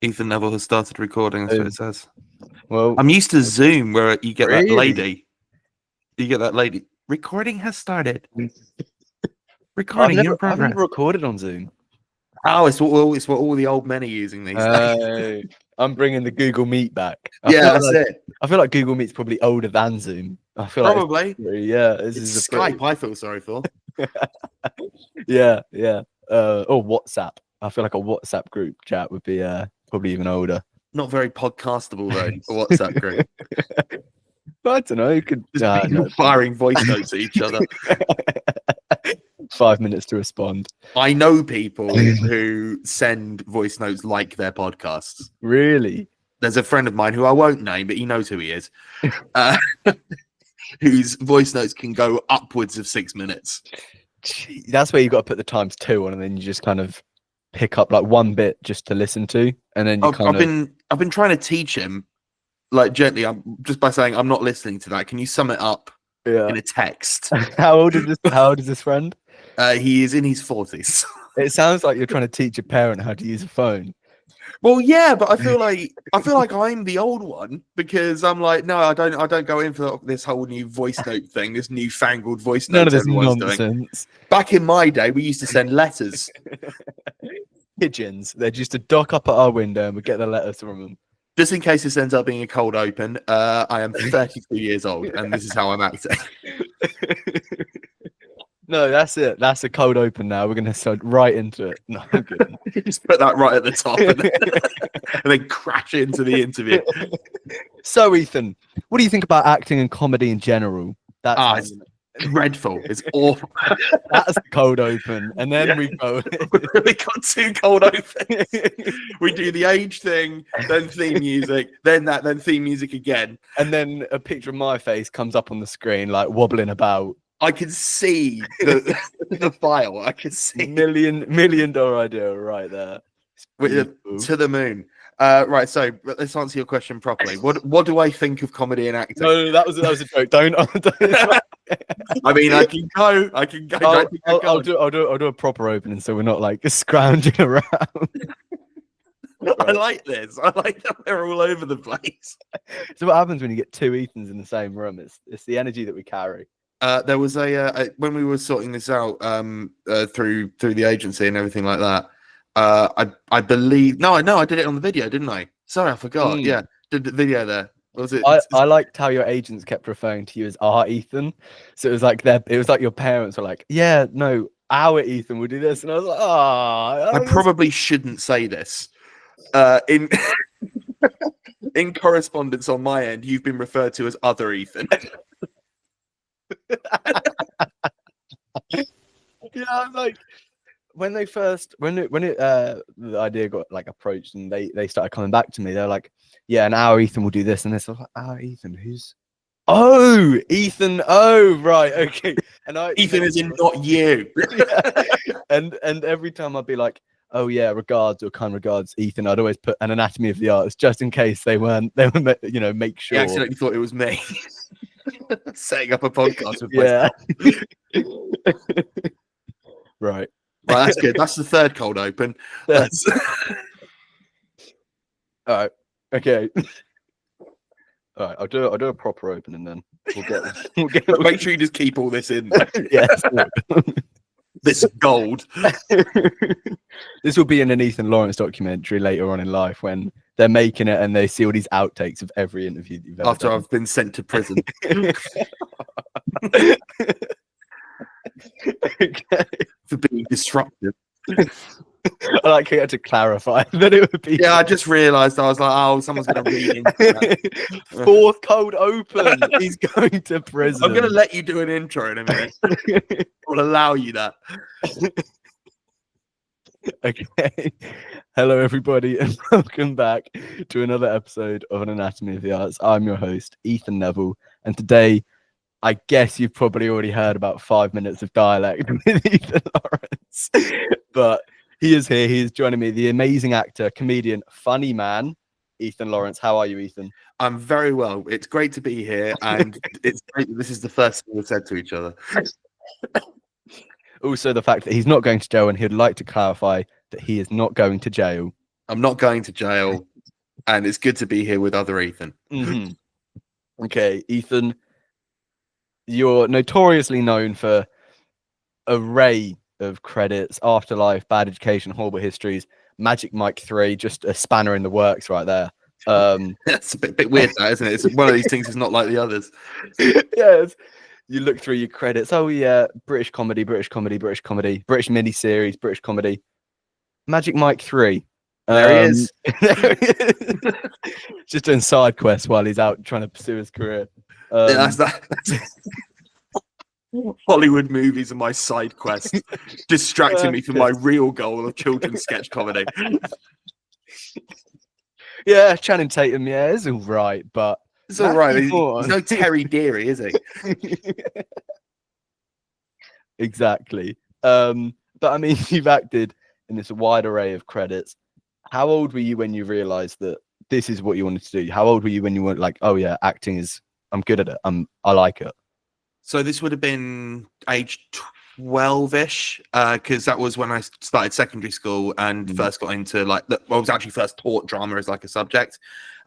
Ethan Neville has started recording. That's what it says. Well, I'm used to Zoom where you get that Really? lady. You get that lady. Recording has started. I've Recording in never progress. recorded on Zoom. Oh, it's what all the old men are using these days. I'm bringing the Google Meet back. Yeah, that's it. I feel like Google Meet's probably older than Zoom. I feel Probably. like this It's is a Skype. I feel sorry for. yeah. Or WhatsApp. I feel like a WhatsApp group chat would be probably even older. Not very podcastable though. A WhatsApp group. But I don't know. You could Just people firing voice notes at each other. 5 minutes to respond. I know people who send voice notes like their podcasts. Really? There's a friend of mine who I won't name, but he knows who he is, whose voice notes can go upwards of 6 minutes. Gee, that's where you got to put the ×2 on, and then you just kind of pick up like one bit just to listen to, and then you I've been trying to teach him, like gently. I'm just by saying I'm not listening to that. Can you sum it up in a text? How old is this friend? He is in his 40s. It sounds like you're trying to teach a parent how to use a phone. Well, yeah, but I feel like I'm the old one because I'm like, no, I don't go in for this whole new voice note thing, this newfangled voice note. None of this everyone's nonsense. doing. Back in my day, we used to send letters. Pigeons. They'd used to dock up at our window and we'd get the letters from them. Just in case this ends up being a cold open, I am 32 years old and this is how I'm acting. No, that's it. That's a cold open now. We're going to start right into it. No, I'm kidding. Just put that right at the top and then crash into the interview. So, Ethan, what do you think about acting and comedy in general? It's dreadful. It's awful. That's a cold open. And then we go. We got 2 cold opens. We do the age thing, then theme music, then theme music again. And then a picture of my face comes up on the screen, like wobbling about. I can see the file. I can see $1 million idea right there. To the moon. Right, so let's answer your question properly. What do I think of comedy and acting? No, that was a joke. Don't. I mean, I can go. I'll do a proper opening, so we're not like scrounging around. I like this. I like that we're all over the place. So what happens when you get 2 Ethans in the same room? It's the energy that we carry. There was a when we were sorting this out through the agency and everything like that. I believe I did it on the video, didn't I? Sorry, I forgot. Yeah, did the video there. What was it? I liked how your agents kept referring to you as our Ethan. So it was like your parents were like, yeah, no, our Ethan will do this, and I was like, I probably shouldn't say this. In correspondence on my end, you've been referred to as other Ethan. Yeah, I'm like when the idea got like approached and they started coming back to me, they're like, yeah, and our Ethan will do this, and they're sort of like, our Ethan, who's Ethan, right, okay. And Ethan is in not you. Yeah. And every time I'd be like, oh yeah, regards or kind regards, Ethan, I'd always put an anatomy of the arts just in case they were make sure. I accidentally thought it was me. Setting up a podcast with Right, that's good. That's the 3rd cold open. All right, okay. All right, I'll do a proper opening then. We'll get Make sure you just keep all this in. Yes. This gold. This will be in an Ethan Lawrence documentary later on in life when they're making it and they see all these outtakes of every interview you've ever done. I've been sent to prison. Okay. For being disruptive. I like you had to clarify that it would be. Yeah, I just realised. I was like, someone's going to read into that. 4th cold open. He's going to prison. I'm going to let you do an intro in a minute. I'll allow you that. Okay. Hello, everybody, and welcome back to another episode of An Anatomy of the Arts. I'm your host, Ethan Neville, and today, I guess you've probably already heard about 5 minutes of dialect with Ethan Lawrence, but he is here. He is joining me, the amazing actor, comedian, funny man, Ethan Lawrence. How are you, Ethan? I'm very well. It's great to be here, and it's great that this is the first thing we've said to each other. Also, the fact that he's not going to jail, and he'd like to clarify that he is not going to jail. I'm not going to jail, and it's good to be here with other Ethan. Okay, Ethan, you're notoriously known for array of credits: Afterlife, Bad Education, Horrible Histories, Magic Mike 3, just a spanner in the works right there. That's a bit weird, that, isn't it? It's one of these things is not like the others. Yes. You look through your credits. Oh yeah, British comedy, British comedy, British comedy, British miniseries, British comedy. Magic Mike 3. There he is. Just doing side quests while he's out trying to pursue his career. That's Hollywood movies and my side quest, distracting me from my real goal of children's sketch comedy. Yeah, Channing Tatum, yeah, is all right, but it's all right. He's no Terry Deary, is he? Exactly. But I mean, you've acted in this wide array of credits. How old were you when you realized that this is what you wanted to do? How old were you when you were like, oh yeah, acting is, I'm good at it. I like it. So this would have been age 12-ish, because that was when I started secondary school and first got into I was actually first taught drama as like a subject.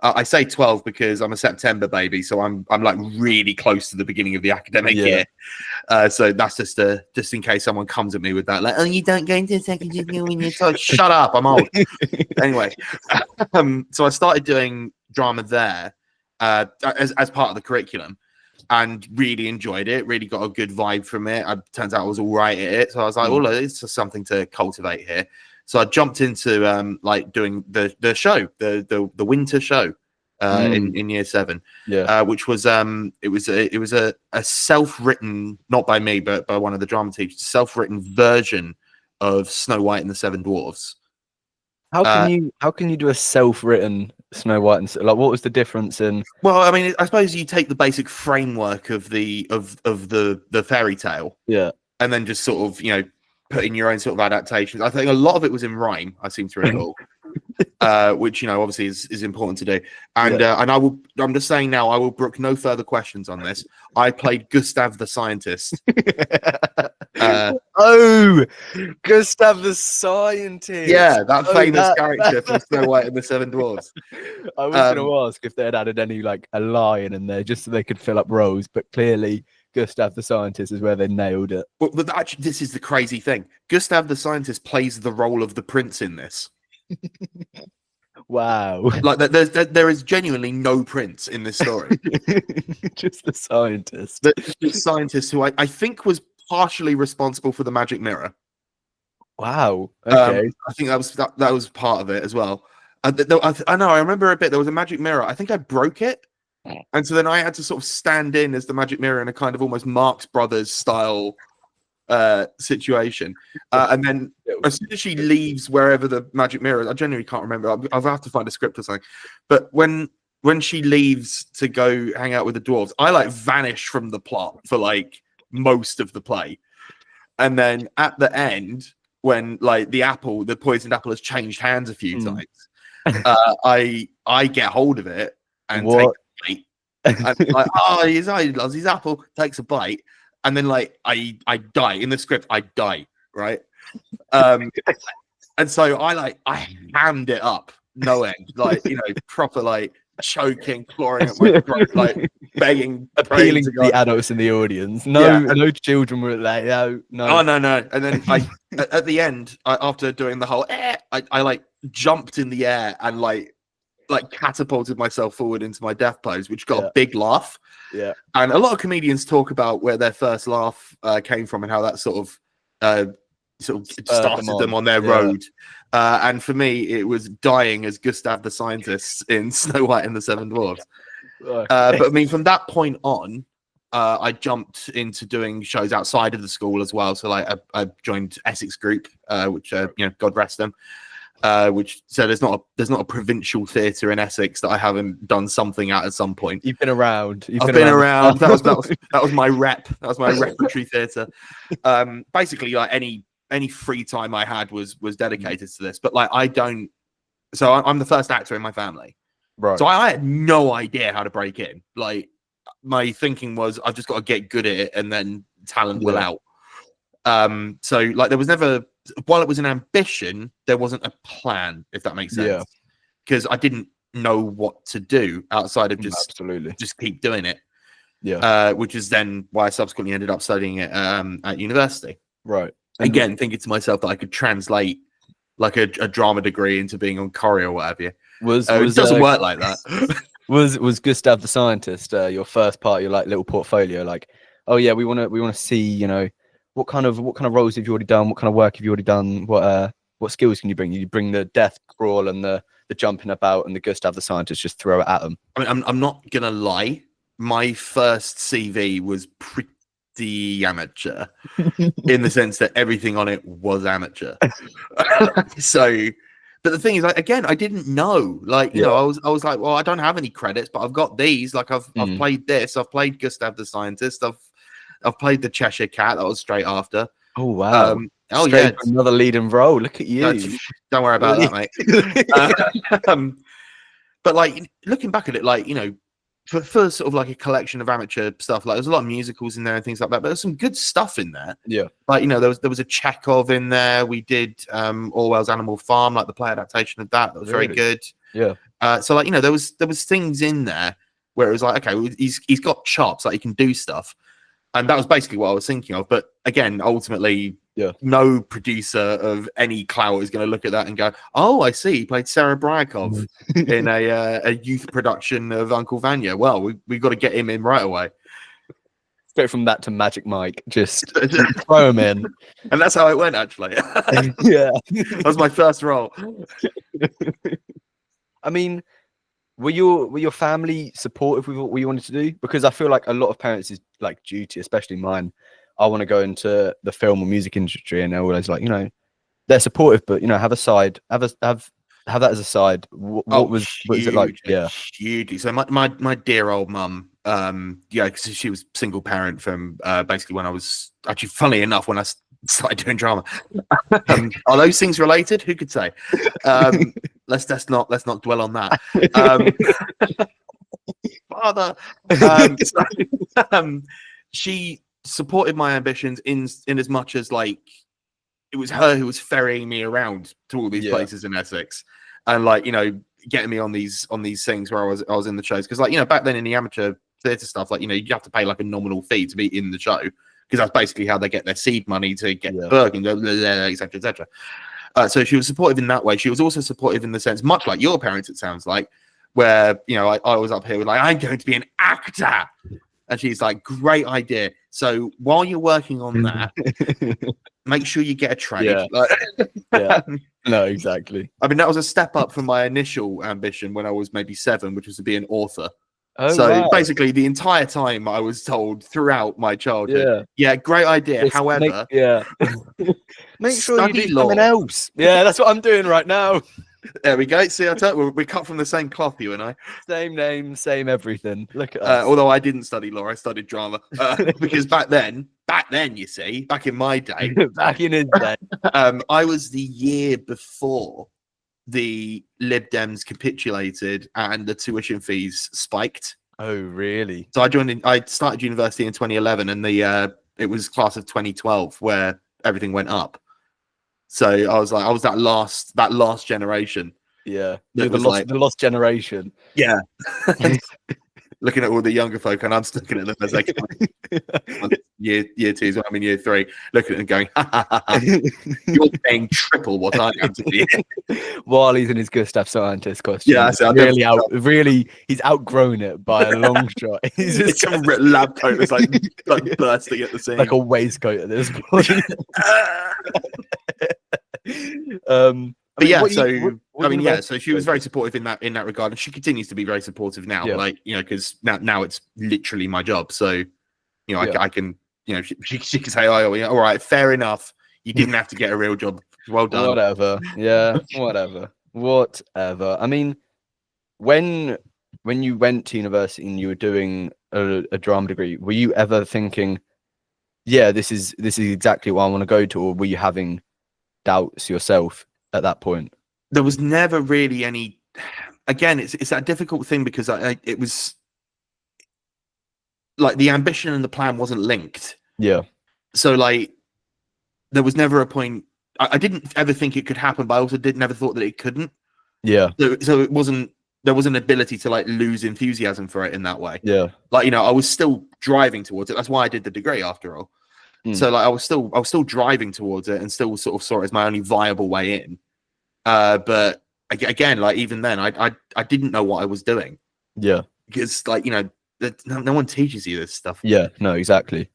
I say 12 because I'm a September baby, so I'm like really close to the beginning of the academic year. So that's just in case someone comes at me with that, like, oh, you don't go into secondary school when you're 12. Shut up, I'm old. Anyway, so I started doing drama there as part of the curriculum, and really enjoyed it, really got a good vibe from it. Turns out I was all right at it. So I was like, well, it's just something to cultivate here. So I jumped into doing the show, the winter show in year 7, which was it was a self-written, not by me, but by one of the drama teachers, self-written version of Snow White and the Seven Dwarfs. How can you do a self-written Snow White and like, what was the difference in? Well, I mean, I suppose you take the basic framework of the fairy tale, and then just sort of put in your own sort of adaptations. I think a lot of it was in rhyme, I seem to recall, which obviously is important to do. And I'm just saying now, I will brook no further questions on this. I played Gustav the Scientist. Gustav the Scientist. Yeah, that famous character from Snow White and the Seven Dwarfs. I was going to ask if they had added any like a lion in there just so they could fill up roles, but clearly Gustav the Scientist is where they nailed it. But actually, this is the crazy thing. Gustav the Scientist plays the role of the prince in this. Wow. Like there is genuinely no prince in this story. Just the scientist. The scientist who I think was partially responsible for the magic mirror. Wow. Okay. I think that was part of it as well. I know. I remember a bit. There was a magic mirror. I think I broke it, and so then I had to sort of stand in as the magic mirror in a kind of almost Marx Brothers style situation. And then as soon as she leaves wherever the magic mirror is, I genuinely can't remember. I'll have to find a script or something. But when she leaves to go hang out with the dwarves, I like vanish from the plot for like most of the play, and then at the end, when like the poisoned apple has changed hands a few times, I get hold of it and take a bite. And like, oh, he loves his apple, takes a bite, and then like I die in the script. I die, right? And so I hammed it up, no end, like proper like choking, clawing at my throat, like begging, appealing to the adults in the audience. No children were like, no. Oh no. And then at the end, after doing the whole, I like jumped in the air and like catapulted myself forward into my death pose, which got a big laugh. Yeah. And a lot of comedians talk about where their first laugh came from and how that sort of started them on their road. And for me, it was dying as Gustav the Scientist in Snow White and the Seven Dwarfs. Okay. But I mean, from that point on, I jumped into doing shows outside of the school as well. So like I joined Essex Group, which God rest them. Which so there's not a provincial theatre in Essex that I haven't done something at some point. You've been around. I've been around. That was my rep. That was my repertory theatre. Basically, like any free time I had was dedicated to this. But like I'm the first actor in my family, right? So I had no idea how to break in. Like my thinking was, I've just got to get good at it, and then talent will out. So like there was never while it was an ambition, there wasn't a plan, if that makes sense. Yeah. Because I didn't know what to do outside of Absolutely. just keep doing it. Yeah. Which is then why I subsequently ended up studying it at university. Right. Again, thinking to myself that I could translate like a drama degree into being on choreo or whatever. It doesn't work like that. Was Gustav the Scientist your first part of your like little portfolio? Like, oh yeah, we want to see, you know, what kind of roles have you already done? What kind of work have you already done? What skills can you bring? You bring the death crawl and the jumping about and the Gustav the Scientist, just throw it at them. I mean, I'm not gonna lie. My first CV was pretty amateur in the sense that everything on it was amateur. So, but the thing is, like, again, I didn't know. Like, you know, I was like, well, I don't have any credits, but I've got these. Like, I've played this. I've played Gustav the Scientist. I've played the Cheshire Cat. That was straight after. Oh wow! Straight for another leading role. Look at you. Don't worry about that, mate. But like looking back at it, like, you know, for sort of like a collection of amateur stuff, like there's a lot of musicals in there and things like that, but there's some good stuff in there. Yeah. Like, you know, there was a Chekhov in there. We did Orwell's Animal Farm, like the play adaptation of that. That was very good. Yeah. So like, you know, there was things in there where it was like, okay, he's got chops, like he can do stuff. And that was basically what I was thinking of. But again, ultimately, no producer of any clout is going to look at that and go, "Oh, I see, he played Sarah Bryakov in a youth production of Uncle Vanya. Well, we got to get him in right away." Straight from that to Magic Mike, just throw him in, and that's how it went. Actually, yeah, that was my first role. I mean, were your family supportive with what you wanted to do? Because I feel like a lot of parents is like duty, especially mine. I want to go into the film or music industry, and they're always like, you know, they're supportive, but you know, have that as a side. What was it like? Yeah, hugely. So my dear old mum, yeah, because she was single parent from basically when I was actually, funnily enough, when I started doing drama. Are those things related? Who could say? Let's not dwell on that. Father, she supported my ambitions in as much as like it was her who was ferrying me around to all these places in Essex, and like, you know, getting me on these things where I was in the shows, because like, you know, back then in the amateur theatre stuff, like, you know, you have to pay like a nominal fee to be in the show, because that's basically how they get their seed money to get booked and etc etc. So she was supportive in that way. She was also supportive in the sense, much like your parents, it sounds like, where, you know, I was up here with like, I'm going to be an actor. And she's like, great idea. So while you're working on that, make sure you get a trade. No, exactly. I mean, that was a step up from my initial ambition when I was maybe 7, which was to be an author. Oh, so wow. basically the entire time I was told throughout my childhood, great idea. However, make sure you do something else. Yeah, that's what I'm doing right now. There we go. See, I tell you, we cut from the same cloth, you and I. Same name, same everything. Look at us. Although I didn't study law, I studied drama. Because back then, you see, back in my day, back in his day, I was the year before the Lib Dems capitulated and the tuition fees spiked. Oh, really? So I started university in 2011, and it was class of 2012 where everything went up. So I was that last generation. Yeah, you're the lost generation. Yeah. Looking at all the younger folk, and I'm just looking at them as like year 2, so I'm in year 3, looking at them going, you're paying triple what I am to be. While he's in his Gustav Scientist costume. Yeah, so he's outgrown it by a long shot. He's just some lab coat that's like bursting at the seam. Like a waistcoat at this point. But yeah, so she was very supportive in that regard, and she continues to be very supportive now. Yeah. Like, you know, because now it's literally my job, so, you know, I can, you know, she can say, oh, yeah, all right, fair enough. You didn't have to get a real job. Well done. Whatever. Yeah. Whatever. I mean, when you went to university and you were doing a drama degree, were you ever thinking, yeah, this is exactly what I want to go to, or were you having doubts yourself at that point? There was never really any. Again, it's that difficult thing, because it was like the ambition and the plan wasn't linked. Yeah. So like there was never a point. I didn't ever think it could happen, but I also never thought that it couldn't. Yeah. So it wasn't, there was an ability to like lose enthusiasm for it in that way. Yeah. Like, you know, I was still driving towards it. That's why I did the degree after all. So like I was still driving towards it and still sort of saw it as my only viable way in. But again, like even then, I didn't know what I was doing. Yeah. Because like, you know, no one teaches you this stuff. Yeah. No, exactly.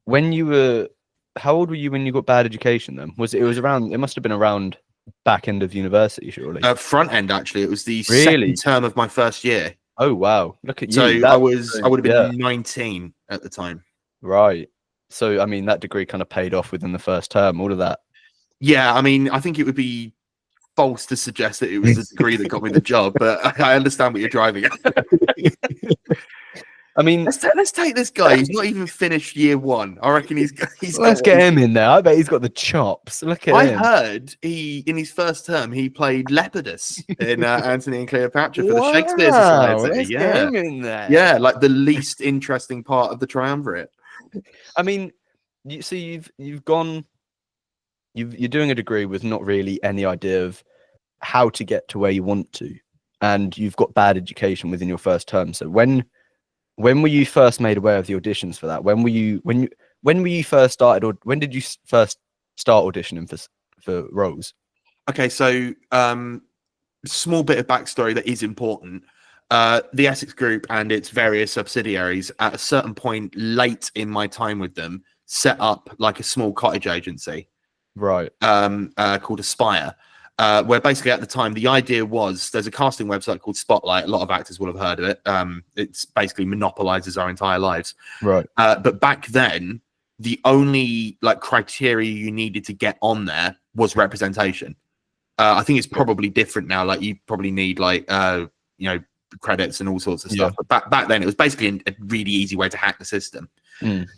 When you were, how old were you when you got bad education then? It was around, it must have been around back end of university, surely. Front end, actually. It was the Really? second term of my first year. Oh, wow. Look at So you. I would have been 19 at the time. Right. So, I mean, that degree kind of paid off within the first term, all of that. Yeah, I mean, I think it would be false to suggest that it was the degree that got me the job, but I understand what you're driving at. I mean, let's take this guy. He's not even finished year one. I reckon he's let's get him in there. I bet he's got the chops. Look at him. I heard in his first term he played Lepidus in Antony and Cleopatra for the Shakespeare Society. Let's get him in there. Yeah, like the least interesting part of the triumvirate. I mean, you're doing a degree with not really any idea of how to get to where you want to, and you've got bad education within your first term. So when were you first made aware of the auditions for that? When were you first started, or when did you first start auditioning for roles? Okay, so small bit of backstory that is important. The Essex Group and its various subsidiaries, at a certain point late in my time with them, set up like a small cottage agency, right? Called Aspire, where basically at the time the idea was, there's a casting website called Spotlight. A lot of actors will have heard of it. It's basically monopolizes our entire lives, right? But back then, the only like criteria you needed to get on there was representation. I think it's probably different now. Like you probably need like you know, credits and all sorts of stuff. But back then, it was basically a really easy way to hack the system.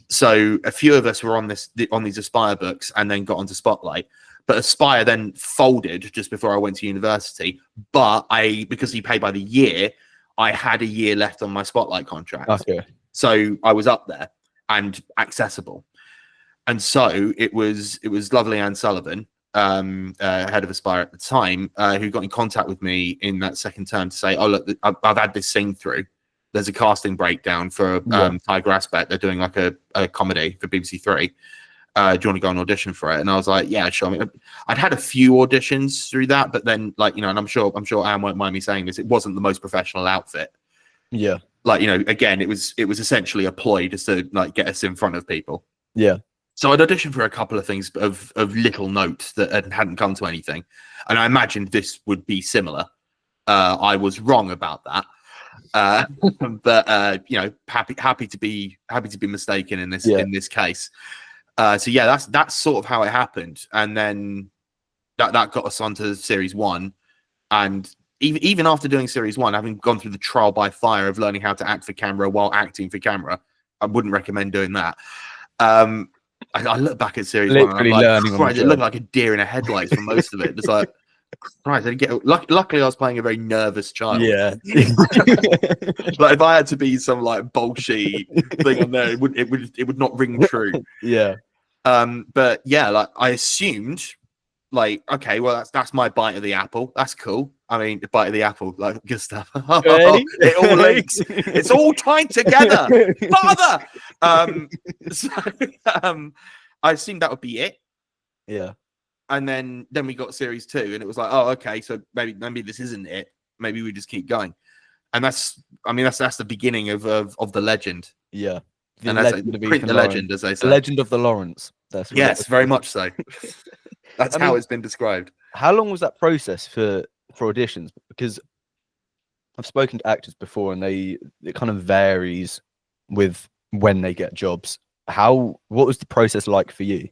So a few of us were on these Aspire books and then got onto Spotlight. But Aspire then folded just before I went to university. But because you pay by the year, I had a year left on my Spotlight contract. Okay. So I was up there and accessible. And so it was lovely Anne Sullivan, head of Aspire at the time, who got in contact with me in that second term to say, oh, look, I've had this scene through. There's a casting breakdown for Tiger Aspect. They're doing like a comedy for BBC Three. Do you want to go and audition for it? And I was like, yeah, sure. I mean, I'd had a few auditions through that, but then like, you know, and I'm sure Anne won't mind me saying this, it wasn't the most professional outfit. Yeah. Like, you know, again, it was essentially a ploy just to like get us in front of people. Yeah. So I'd auditioned for a couple of things of little note that hadn't come to anything. And I imagined this would be similar. I was wrong about that. But you know, happy to be mistaken in this case. So yeah, that's sort of how it happened. And then that got us onto series 1. And even after doing series 1, having gone through the trial by fire of learning how to act for camera while acting for camera, I wouldn't recommend doing that. I look back at series 1 and I'm like, it looked like a deer in a headlights for most of it. It's like, Christ, I didn't get. Luckily, I was playing a very nervous child. Yeah. Like if I had to be some like bullshit thing on there, it would not ring true. Yeah. But yeah, like I assumed, like, okay, well that's my bite of the apple. That's cool. I mean, the bite of the apple, like good stuff. Really? It all links. It's all tied together, Father. So, I assumed that would be it. Yeah. And then we got series 2, and it was like, oh, okay, so maybe this isn't it. Maybe we just keep going. And that's the beginning of the legend. Yeah. The legend, as they say. The legend of the Lawrence. Yes, very much so. That's how it's been described. How long was that process for auditions? Because I've spoken to actors before, and it kind of varies with when they get jobs. What was the process like for you?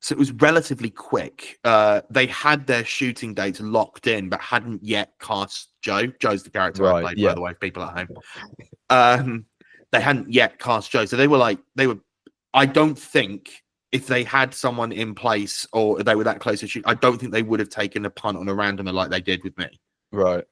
So it was relatively quick. They had their shooting dates locked in, but hadn't yet cast Joe. Joe's the character I played, by the way, people at home. They hadn't yet cast Joe. So they were I don't think if they had someone in place or they were that close to shoot, I don't think they would have taken a punt on a randomer like they did with me. Right.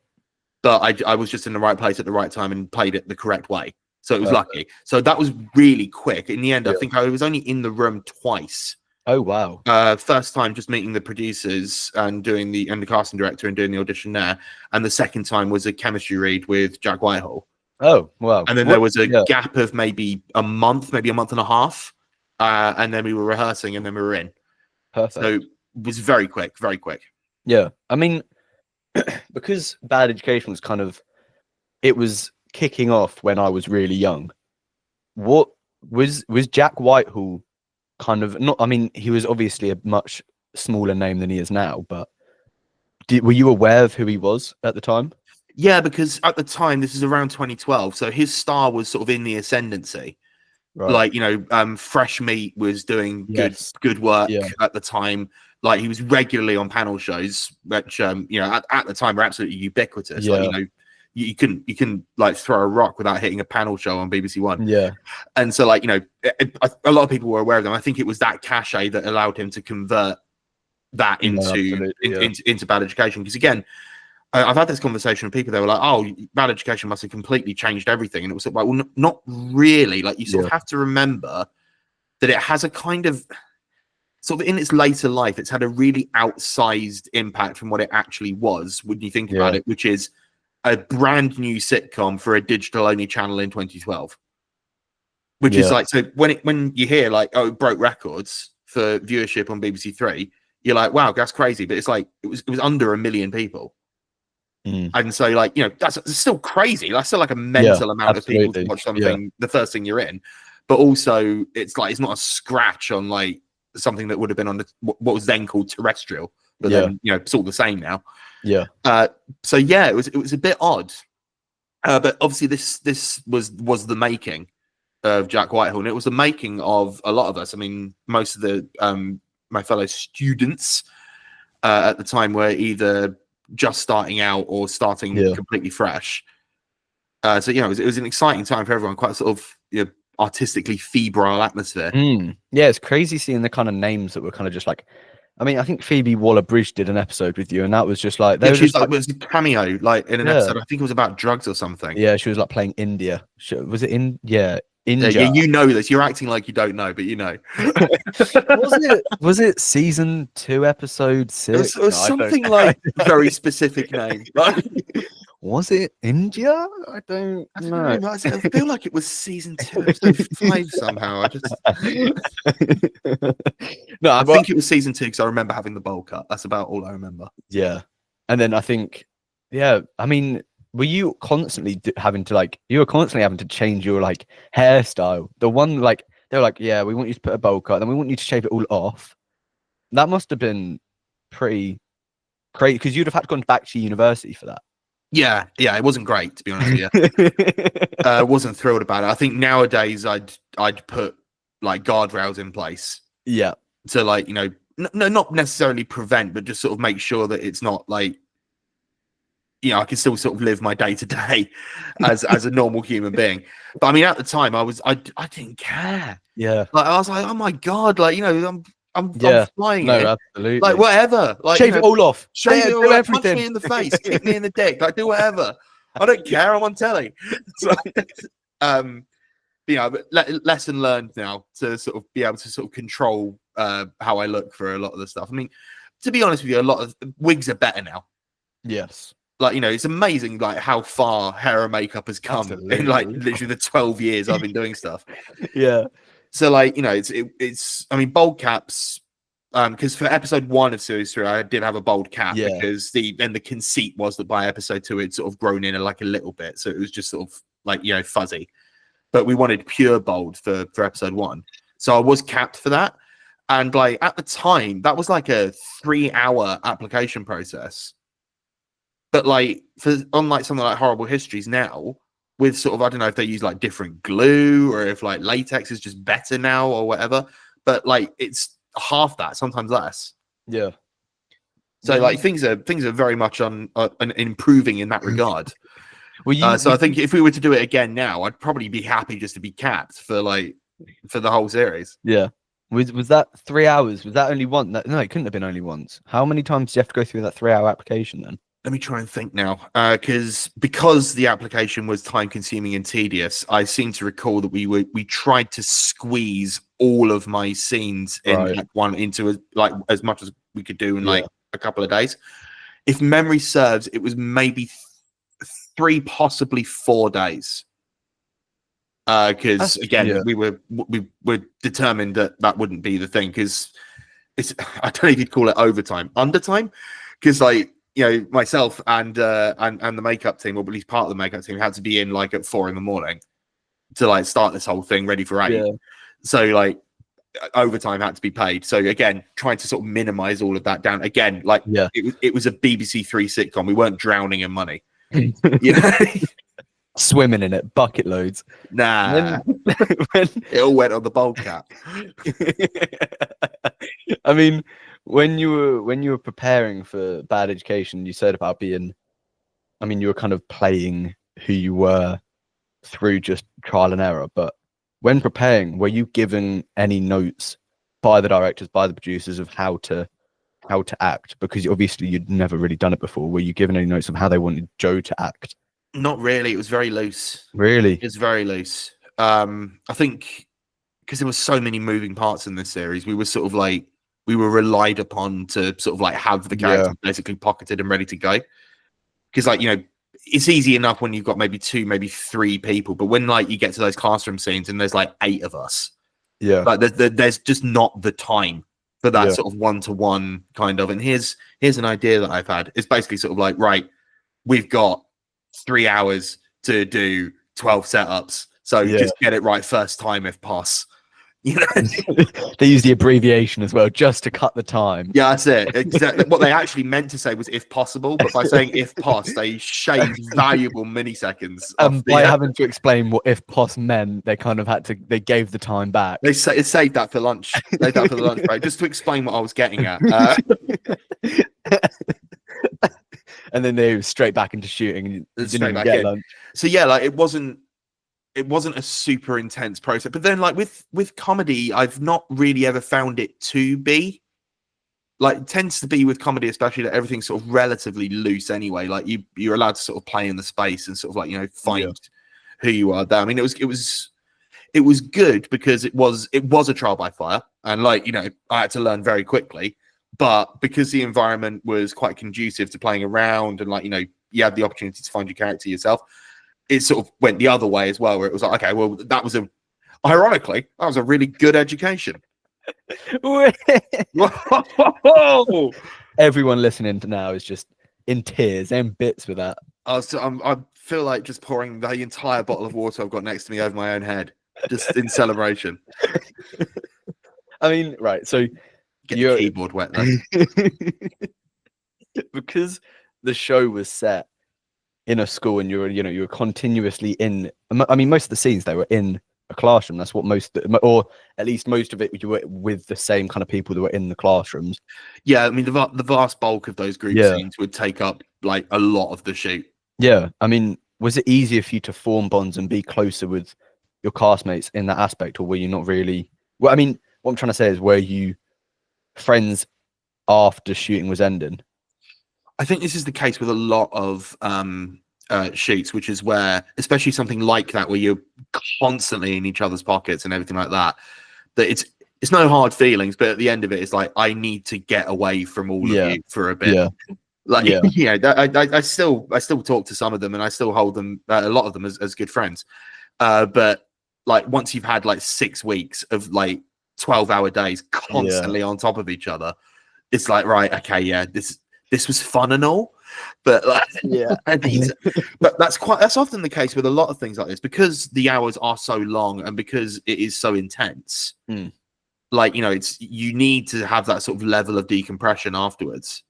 But I was just in the right place at the right time and played it the correct way. So it was lucky. So that was really quick. In the end, I think I was only in the room twice. Oh wow. First time just meeting the producers and doing the casting director and doing the audition there, and the second time was a chemistry read with Jack Whitehall. Oh wow. And then What? there was a Yeah. gap of maybe a month and a half, and then we were rehearsing, and then we were in. Perfect. So it was very quick, very quick. Yeah, I mean, because Bad Education was it was kicking off when I was really young. What was Jack Whitehall kind of not? I mean, he was obviously a much smaller name than he is now, but were you aware of who he was at the time? Yeah, because at the time, this is around 2012, so his star was sort of in the ascendancy. Right. Like, you know, Fresh Meat was doing good work at the time. Like, he was regularly on panel shows, which you know, at the time were absolutely ubiquitous. Yeah. Like, you know, you couldn't like throw a rock without hitting a panel show on BBC One. Yeah. And so, like, you know, a lot of people were aware of them. I think it was that cachet that allowed him to convert that into Bad Education. Because again, I've had this conversation with people. They were like, "Oh, Bad Education must have completely changed everything," and it was like, "Well, not really. Like, you sort of have to remember that it has a kind of sort of in its later life, it's had a really outsized impact from what it actually was when you think about it, which is a brand new sitcom for a digital only channel in 2012. Which is like, so when you hear like, oh, it broke records for viewership on BBC Three, you're like, wow, that's crazy. But it's like it was under 1 million people. And so, like, you know, that's still crazy. That's still like a mental amount of people to watch something the first thing you're in. But also, it's like it's not a scratch on like something that would have been on what was then called terrestrial, but then, you know, it's all the same now. So yeah, it was a bit odd. But obviously, this was the making of Jack Whitehall, and it was the making of a lot of us. I mean, most of the my fellow students at the time were either just starting out or starting completely fresh. So you know, it was an exciting time for everyone. Quite a sort of, you know, artistically febrile atmosphere. Yeah, it's crazy seeing the kind of names that were kind of just like. I mean, I think Phoebe Waller-Bridge did an episode with you, and that was just like She was like, it was a cameo, like in an episode. I think it was about drugs or something. Yeah, she was like playing India. Was it in? Yeah. India. Yeah, you know this. You're acting like you don't know, but you know. Was it season 2, episode 6? It was something like a very specific name. Was it India? I don't know. I feel like it was season 2, episode 5 somehow. I think it was season 2 because I remember having the bowl cut. That's about all I remember. Yeah, and then I think, I mean, were you constantly having to change your like hairstyle? The one like they were like, yeah, we want you to put a bowl cut, then we want you to shave it all off. That must have been pretty crazy because you'd have had to go back to university for that. Yeah, it wasn't great, to be honest with you. I wasn't thrilled about it. I think nowadays I'd put like guardrails in place. Yeah. To like, you know, no, not necessarily prevent, but just sort of make sure that it's not like, you know, I can still sort of live my day to day as a normal human being. But I mean, at the time, I didn't care. Yeah. Like I was like, oh my god, like, you know, I'm flying. No, absolutely. Like whatever. Like, shave it all off. Shave it all off. Punch me in the face. Kick me in the dick. Like, do whatever. I don't care. I'm on telly. So, you know, but lesson learned now to sort of be able to sort of control how I look for a lot of the stuff. I mean, to be honest with you, a lot of wigs are better now. Yes. Like, you know, it's amazing like how far hair and makeup has come in like literally the 12 years I've been doing stuff. Yeah. So like, you know, it's I mean, bold caps, because for episode 1 of series 3, I did have a bold cap because the conceit was that by episode 2 it's sort of grown in like a little bit, so it was just sort of like, you know, fuzzy. But we wanted pure bold for episode 1, so I was capped for that. And like at the time, that was like a 3-hour application process. But like unlike something like Horrible Histories now, with sort of, I don't know if they use like different glue or if like latex is just better now or whatever, but like it's half that, sometimes less. Yeah. So like things are very much on improving in that regard. So I think if we were to do it again now, I'd probably be happy just to be capped for the whole series. Yeah. Was that 3 hours? Was that only one? No, it couldn't have been only once. How many times do you have to go through that 3-hour application then? Let me try and think now, because the application was time consuming and tedious. I seem to recall that we tried to squeeze all of my scenes in Right. Act One into as much as we could do in Yeah. like a couple of days. If memory serves, it was maybe 3, possibly 4 days. Because again, we were determined that wouldn't be the thing, because it's I don't know if you'd call it overtime, undertime, because like, you know, myself and the makeup team, or at least part of the makeup team, had to be in like at 4 a.m. to like start this whole thing ready for 8. Yeah. So like overtime had to be paid. So again, trying to sort of minimize all of that down. Again, like it was a BBC Three sitcom. We weren't drowning in money. You know? Swimming in it, bucket loads. Nah. It all went on the bold cap. I mean, when you were preparing for Bad Education, you said about being, I mean, you were kind of playing who you were through just trial and error. But when preparing, were you given any notes by the directors, by the producers, of how to act? Because obviously you'd never really done it before. Were you given any notes of how they wanted Joe to act? Not really. It was very loose. Really? It's very loose. I think because there were so many moving parts in this series, we were relied upon to sort of like have the characters basically pocketed and ready to go. Because like, you know, it's easy enough when you've got maybe 2, maybe 3 people, but when like you get to those classroom scenes and there's like 8 of us, like there's just not the time for that sort of one-to-one kind of. And here's an idea that I've had. It's basically sort of like, right, we've got 3 hours to do 12 setups, so just get it right first time if possible. You know? They use the abbreviation as well just to cut the time. Yeah, that's it. Exactly. What they actually meant to say was "if possible," but by saying "if pos," they shaved valuable milliseconds. By having to explain what "if pos" meant, they kind of had to. They gave the time back. They saved that for lunch. Saved that for the lunch break, just to explain what I was getting at. And then they were straight back into shooting. Didn't even get lunch. So yeah, like it wasn't a super intense process. But then like with comedy, I've not really ever found it to be. Like, it tends to be with comedy, especially, that everything's sort of relatively loose anyway. Like you're allowed to sort of play in the space and sort of like, you know, find who you are there. I mean, it was good because it was a trial by fire, and like, you know, I had to learn very quickly. But because the environment was quite conducive to playing around, and like, you know, you had the opportunity to find your character yourself, it sort of went the other way as well, where it was like, okay, well, ironically, that was a really good education. Everyone listening to now is just in tears and bits with that. I feel like just pouring the entire bottle of water I've got next to me over my own head, just in celebration. I mean, right, so get your keyboard wet though. Because the show was set in a school, and you were continuously in. I mean, most of the scenes, they were in a classroom. That's what or at least most of it, you were with the same kind of people that were in the classrooms. Yeah, I mean, the vast bulk of those group scenes would take up like a lot of the shoot. Yeah, I mean, was it easier for you to form bonds and be closer with your castmates in that aspect, or were you not really? Well, I mean, what I'm trying to say is, were you friends after shooting was ending? I think this is the case with a lot of shoots, which is where, especially something like that, where you're constantly in each other's pockets and everything like that, that it's no hard feelings, but at the end of it, it's like, I need to get away from all of you for a bit. I still talk to some of them, and I still hold them, a lot of them, as good friends. But like, once you've had like 6 weeks of like 12-hour days constantly on top of each other, it's like, right, okay, this was fun and all, but like, but that's often the case with a lot of things like this, because the hours are so long and because it is so intense. Like, you know, you need to have that sort of level of decompression afterwards,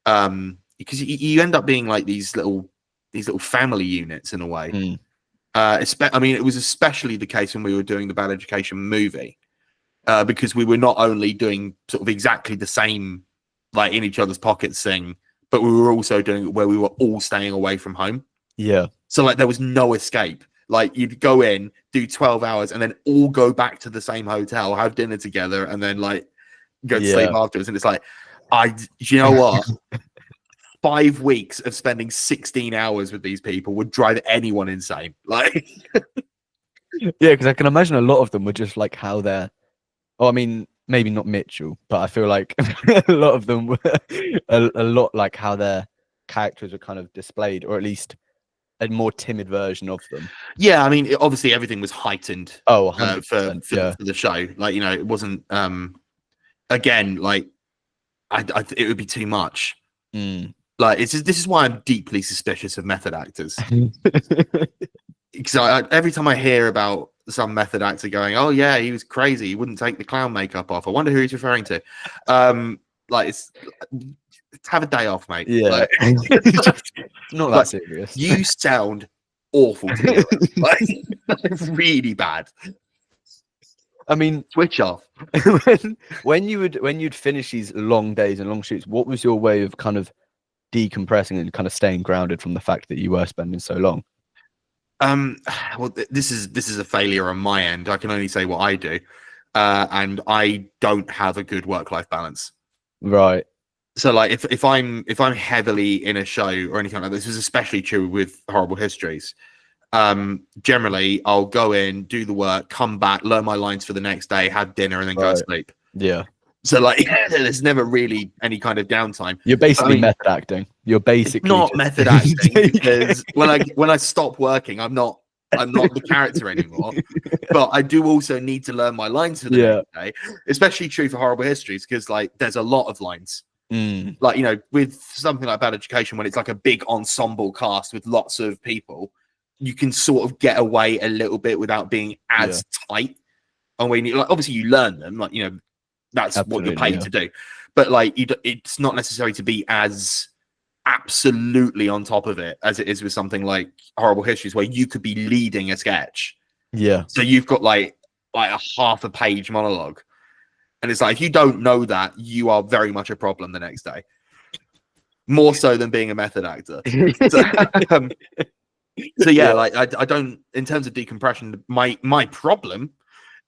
because you end up being like these little family units in a way. I mean, it was especially the case when we were doing the Bad Education movie, because we were not only doing sort of exactly the same, like in each other's pockets thing, but we were also doing it where we were all staying away from home. Yeah. So like, there was no escape. Like, you'd go in, do 12 hours, and then all go back to the same hotel, have dinner together, and then like go to sleep afterwards. And it's like, you know what? 5 weeks of spending 16 hours with these people would drive anyone insane. Like, yeah, because I can imagine a lot of them were just like how they're. Oh, I mean, maybe not Mitchell, but I feel like a lot of them were a lot like how their characters were kind of displayed, or at least a more timid version of them. yeah, I mean, obviously everything was heightened. Oh, For 100%. Yeah. the show. Like, it wasn't. Again, like, it would be too much. Mm. Like, this is why I'm deeply suspicious of method actors. Because every time I hear about some method actor going, "Oh yeah, he was crazy. He wouldn't take the clown makeup off." I wonder who he's referring to. Like, it's have a day off, mate. Yeah. Like, Not that serious. You sound awful to deal with. Like, really bad. I mean, switch off. when you'd finish these long days and long shoots, what was your way of kind of decompressing and kind of staying grounded from the fact that you were spending so long? Well, this is a failure on my end. I can only say what I do, and I don't have a good work-life balance. Right. So, like, if I'm heavily in a show or anything like that, this is especially true with Horrible Histories. Generally, I'll go in, do the work, come back, learn my lines for the next day, have dinner, and then go to sleep. Yeah. So, like, there's never really any kind of downtime. You're basically method acting. You're basically not method acting, because when I stop working, I'm not the character anymore. But I do also need to learn my lines for the next day. Especially true for Horrible Histories, because, like, there's a lot of lines. Like, with something like Bad Education, when it's like a big ensemble cast with lots of people, you can sort of get away a little bit without being as tight. And when you, like, obviously you learn them, like, that's what you're paid to do. But, like, it's not necessary to be as absolutely on top of it as it is with something like Horrible Histories, where you could be leading a sketch. Yeah. So you've got like a half a page monologue. And it's like, if you don't know that, you are very much a problem the next day. More so than being a method actor. So yeah, like, I don't, in terms of decompression, my problem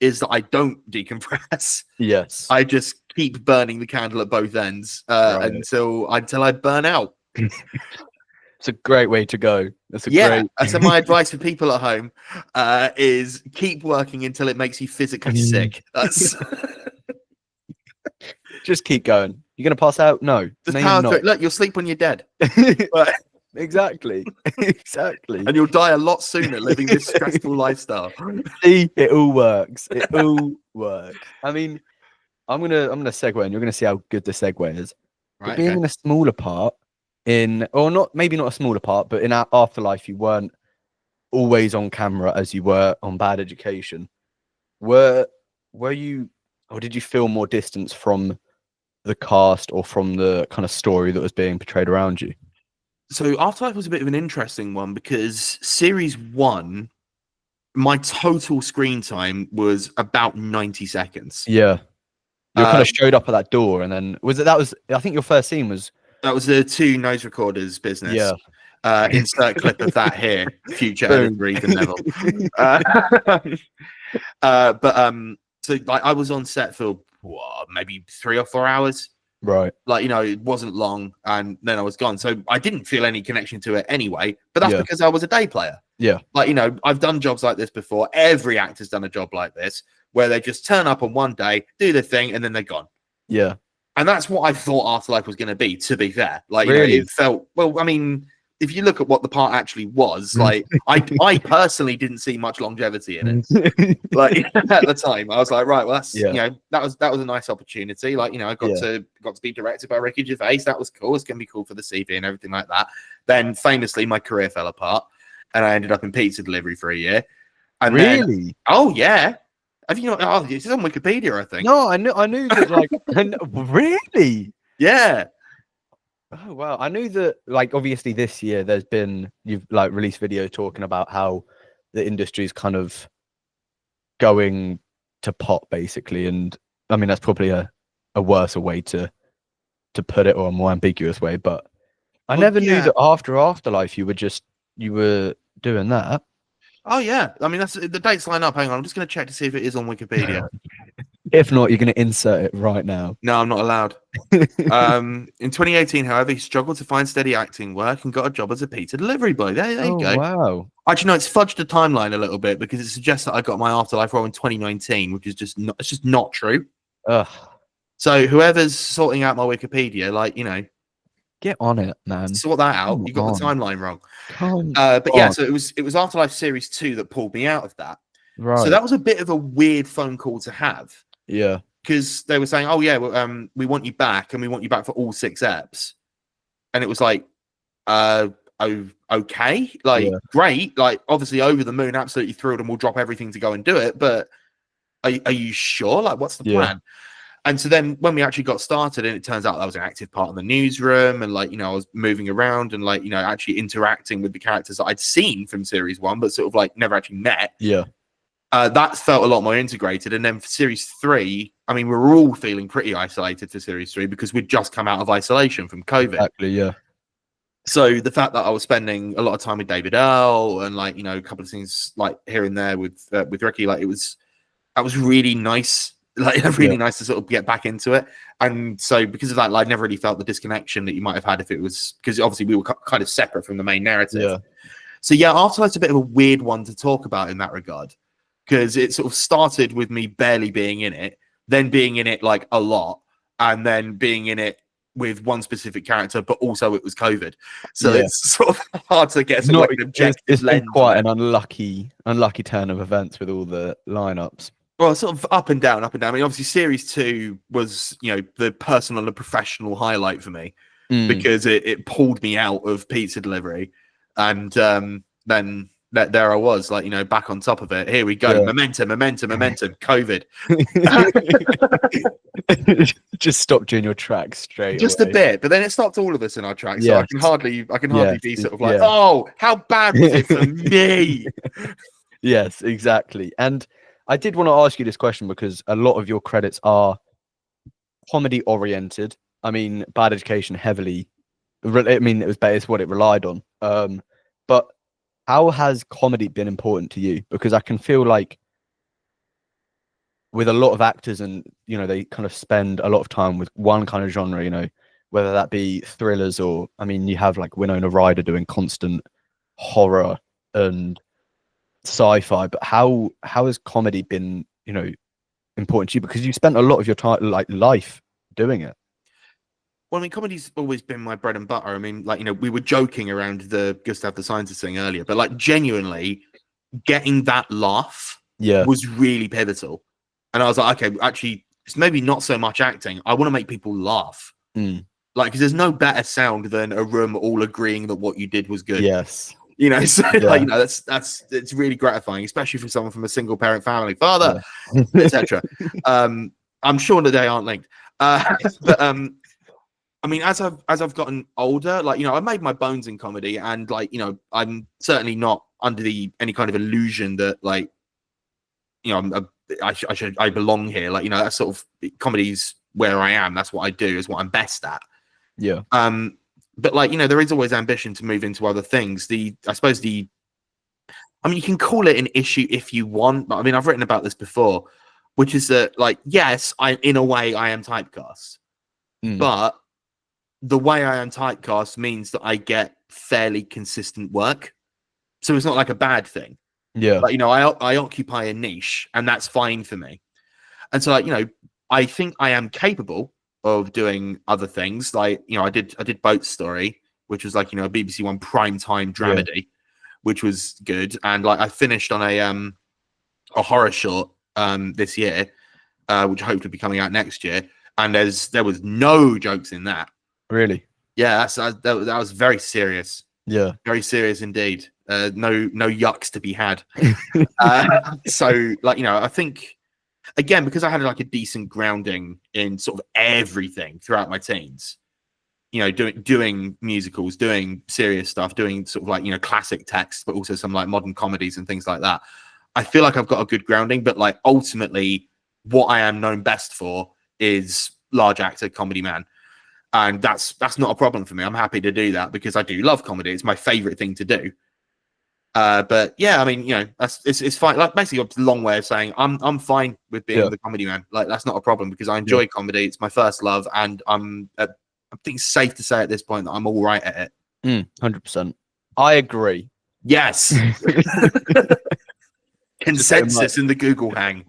is that I don't decompress. Yes. I just keep burning the candle at both ends until I burn out. It's a great way to go. That's a great. So my advice for people at home is keep working until it makes you physically sick. That's just keep going. You're gonna pass out? No. Just power through it. Look, you'll sleep when you're dead. Exactly. Exactly. And you'll die a lot sooner living this stressful lifestyle. See, it all works. It all works. I mean, I'm gonna segue, and you're gonna see how good the segue is. Right, but being in a smaller part, maybe not a smaller part, but in our Afterlife, you weren't always on camera as you were on Bad Education. Were you, or did you feel more distance from the cast or from the kind of story that was being portrayed around you? So Afterlife was a bit of an interesting one, because series 1, my total screen time was about 90 seconds. Yeah. You kind of showed up at that door, and then I think your first scene was... That was the 2 noise recorders business. Yeah. Insert clip of that here, future editor Ethan Neville. So, like, I was on set for maybe 3 or 4 hours. Right. Like, it wasn't long, and then I was gone. So I didn't feel any connection to it anyway, but that's because I was a day player. Yeah. Like, I've done jobs like this before. Every actor's done a job like this, where they just turn up on one day, do their thing, and then they're gone. Yeah. And that's what I thought Afterlife was going to be, to be fair. Like, really? It felt, well, I mean, if you look at what the part actually was, like, I personally didn't see much longevity in it. Like, at the time, I was like, right, well, that's that was a nice opportunity. Like, I got to be directed by Ricky Gervais. That was cool. It's gonna be cool for the CV and everything like that. Then, famously, my career fell apart, and I ended up in pizza delivery for a year. And really? Oh yeah. Have you not? Oh, it's on Wikipedia, I think. No, I knew that. Like, really? Yeah. Oh wow! I knew that. Like, obviously, this year you've like released videos talking about how the industry is kind of going to pot, basically, and I mean that's probably a worse way to put it, or a more ambiguous way. But I never knew that after Afterlife you were doing that. Oh yeah, I mean that's the dates line up. Hang on, I'm just going to check to see if it is on Wikipedia. If not, you're going to insert it right now. No, I'm not allowed. In 2018, however, he struggled to find steady acting work and got a job as a pizza delivery boy. There you go. Wow. Actually, no, it's fudged the timeline a little bit because it suggests that I got my Afterlife role in 2019, which is just not, it's just not true. Ugh. So whoever's sorting out my Wikipedia, like, you know, get on it, man. Sort that out. Come You got on. the timeline wrong. But yeah, so it was Afterlife Series 2 that pulled me out of that. Right. So that was a bit of a weird phone call to have. Yeah. Because they were saying, "Oh yeah, well, we want you back, and we want you back for all 6 eps," and it was like, okay, like great, like obviously over the moon, absolutely thrilled, and we'll drop everything to go and do it. But are you sure? Like, what's the plan? And so then when we actually got started, and it turns out that was an active part of the newsroom, and like, you know, I was moving around and like, you know, actually interacting with the characters that I'd seen from Series 1, but sort of like never actually met. Yeah. That felt a lot more integrated. And then for Series 3, I mean, we were all feeling pretty isolated for Series 3 because we'd just come out of isolation from COVID. Exactly, yeah. So the fact that I was spending a lot of time with David Earl and like, you know, a couple of things like here and there with Ricky, like that was really nice. Like really nice to sort of get back into it. And so because of that, like, I never really felt the disconnection that you might have had if it was, because obviously we were kind of separate from the main narrative. Yeah. So yeah, Afterlife's a bit of a weird one to talk about in that regard, because it sort of started with me barely being in it, then being in it like a lot, and then being in it with one specific character, but also it was COVID. So it's sort of hard to get sort of like an objective lens. It's quite an unlucky turn of events with all the lineups. Well, sort of up and down, up and down. I mean, obviously, Series 2 was, you know, the personal and professional highlight for me because it pulled me out of pizza delivery. And then there I was, like, you know, back on top of it. Here we go. Momentum, COVID. Just stopped you in your tracks straight Just away. A bit, but then it stopped all of us in our tracks. So I can hardly be sort of like, yeah. Oh, how bad was it for me? Yes, exactly. And I did want to ask you this question because a lot of your credits are comedy oriented. I mean, Bad Education heavily. I mean, it's what it relied on. But how has comedy been important to you? Because I can feel like with a lot of actors, and you know, they kind of spend a lot of time with one kind of genre. You know, whether that be thrillers or, I mean, you have like Winona Ryder doing constant horror and sci-fi, but how has comedy been, you know, important to you, because you spent a lot of your time, like, life doing it? Well, I mean, comedy's always been my bread and butter. I mean, like, you know, we were joking around the Gustav the Scientist thing earlier, but like genuinely getting that laugh was really pivotal. And I was like, okay, actually, it's maybe not so much acting. I want to make people laugh. Like, because there's no better sound than a room all agreeing that what you did was good. Yes. You know, so like, you know, it's really gratifying, especially for someone from a single parent family, father, etc. I'm sure that they aren't linked. But I mean, as I've gotten older, like, you know, I made my bones in comedy, and like, you know, I'm certainly not under any kind of illusion that, like, you know, I belong here. Like, you know, that's sort of, comedy's where I am. That's what I do. Is what I'm best at. Yeah. But like, you know, there is always ambition to move into other things. I mean, you can call it an issue if you want, but I mean, I've written about this before, which is that, like, yes, in a way I am typecast, but the way I am typecast means that I get fairly consistent work. So it's not like a bad thing. Yeah. Like, you know, I occupy a niche, and that's fine for me. And so, like, you know, I think I am capable of doing other things. Like, you know, I did Boat Story, which was like, you know, a BBC One primetime dramedy, which was good. And like, I finished on a horror short this year, which I hope to be coming out next year. And there was no jokes in that. Really? Yeah, that was very serious. Yeah, very serious indeed. No yucks to be had. So, like, you know, I think, again, because I had like a decent grounding in sort of everything throughout my teens, you know, doing musicals, doing serious stuff, doing sort of like, you know, classic text, but also some like modern comedies and things like that. I feel like I've got a good grounding, but like, ultimately what I am known best for is large actor comedy man. And that's not a problem for me. I'm happy to do that because I do love comedy. It's my favorite thing to do. But yeah, I mean, it's fine. Like basically a long way of saying I'm fine with being Yeah. the comedy man. Like that's not a problem because I Yeah. enjoy comedy. It's my first love, and I think it's safe to say at this point that I'm all right at it. 100%. I agree. Yes. Consensus in the Google hang.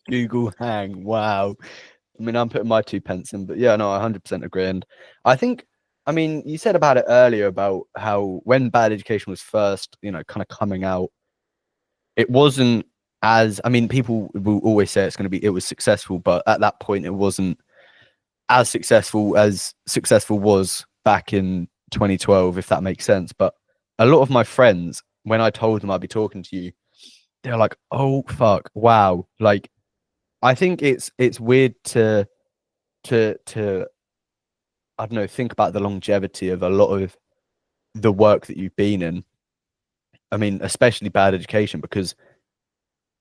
Google hang. Wow. I mean, I'm putting my 2 pence in, but yeah, no, I 100% agree. And I think, I mean, you said about it earlier about how when Bad Education was first, kind of coming out, it wasn't as, I mean, people will always say it was successful, but at that point, it wasn't as successful was back in 2012, if that makes sense. But a lot of my friends, when I told them I'd be talking to you, they're like, "Oh fuck, wow!" Like, I think it's weird to I don't know, think about the longevity of a lot of the work that you've been in. I mean, especially Bad Education, because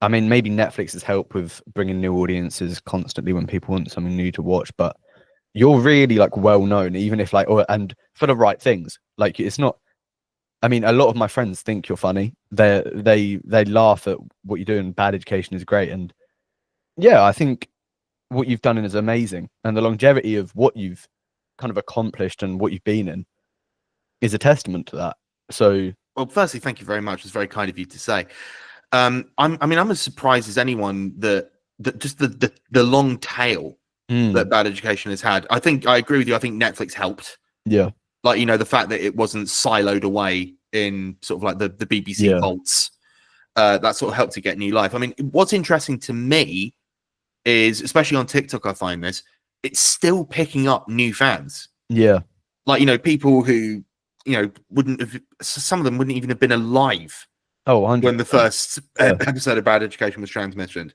I mean, maybe Netflix has helped with bringing new audiences constantly when people want something new to watch, but you're really like well known, even if like, and for the right things. Like, it's not. I mean, a lot of my friends think you're funny. They laugh at what you're doing. Bad Education is great, and yeah, I think what you've done is amazing, and the longevity of what you've kind of accomplished and what you've been in is a testament to that. So, well, firstly, thank you very much. It's very kind of you to say. I'm as surprised as anyone that just the long tail that Bad Education has had. I think I agree with you. I think Netflix helped. Yeah. Like, the fact that it wasn't siloed away in sort of like the BBC vaults, that sort of helped to get new life. I mean, what's interesting to me is, especially on TikTok, I find this, it's still picking up new fans. Yeah. Like, people who, wouldn't have, some of them wouldn't even have been alive. Oh, 100%. When the first episode of Bad Education was transmitted.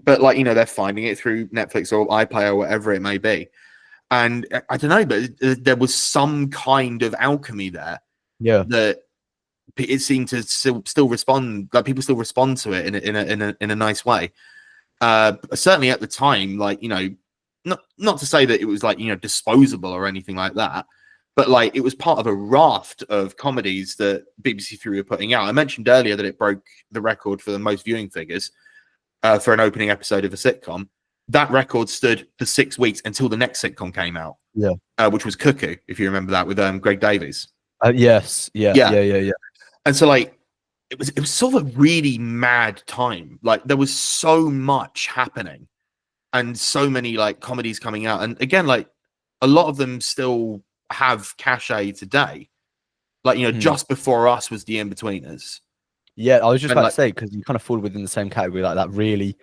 But like, they're finding it through Netflix or iPlayer or whatever it may be. And I don't know, but there was some kind of alchemy there. Yeah. That it seemed to still respond, like people still respond to it in a nice way. Certainly at the time, like, not to say that it was like, disposable or anything like that, but like it was part of a raft of comedies that BBC Three were putting out. I mentioned earlier that it broke the record for the most viewing figures for an opening episode of a sitcom. That record stood for 6 weeks until the next sitcom came out. Yeah. Which was Cuckoo, if you remember that, with Greg Davies. Yes. Yeah. And so like it was sort of a really mad time. Like there was so much happening and so many like comedies coming out. And again, like a lot of them still have cachet today. Like, Just Before Us was the In-Betweeners. Yeah, I was just about to say, because you kind of fall within the same category, like that really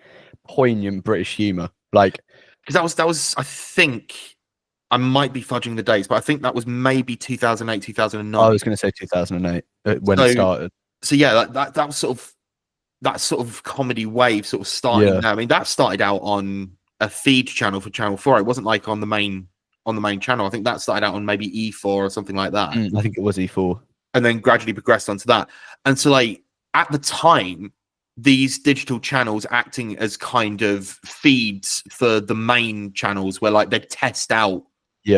poignant British humor. Like, because that was I think, I might be fudging the dates, but I think that was maybe 2008, 2009. I was going to say 2008 when it started. So yeah, that was that sort of comedy wave sort of starting. Yeah. I mean, that started out on a feed channel for Channel 4. It wasn't like on the main channel. I think that started out on maybe E4 or something like that. I think it was E4. And then gradually progressed onto that. And so like at the time, these digital channels acting as kind of feeds for the main channels where like they test out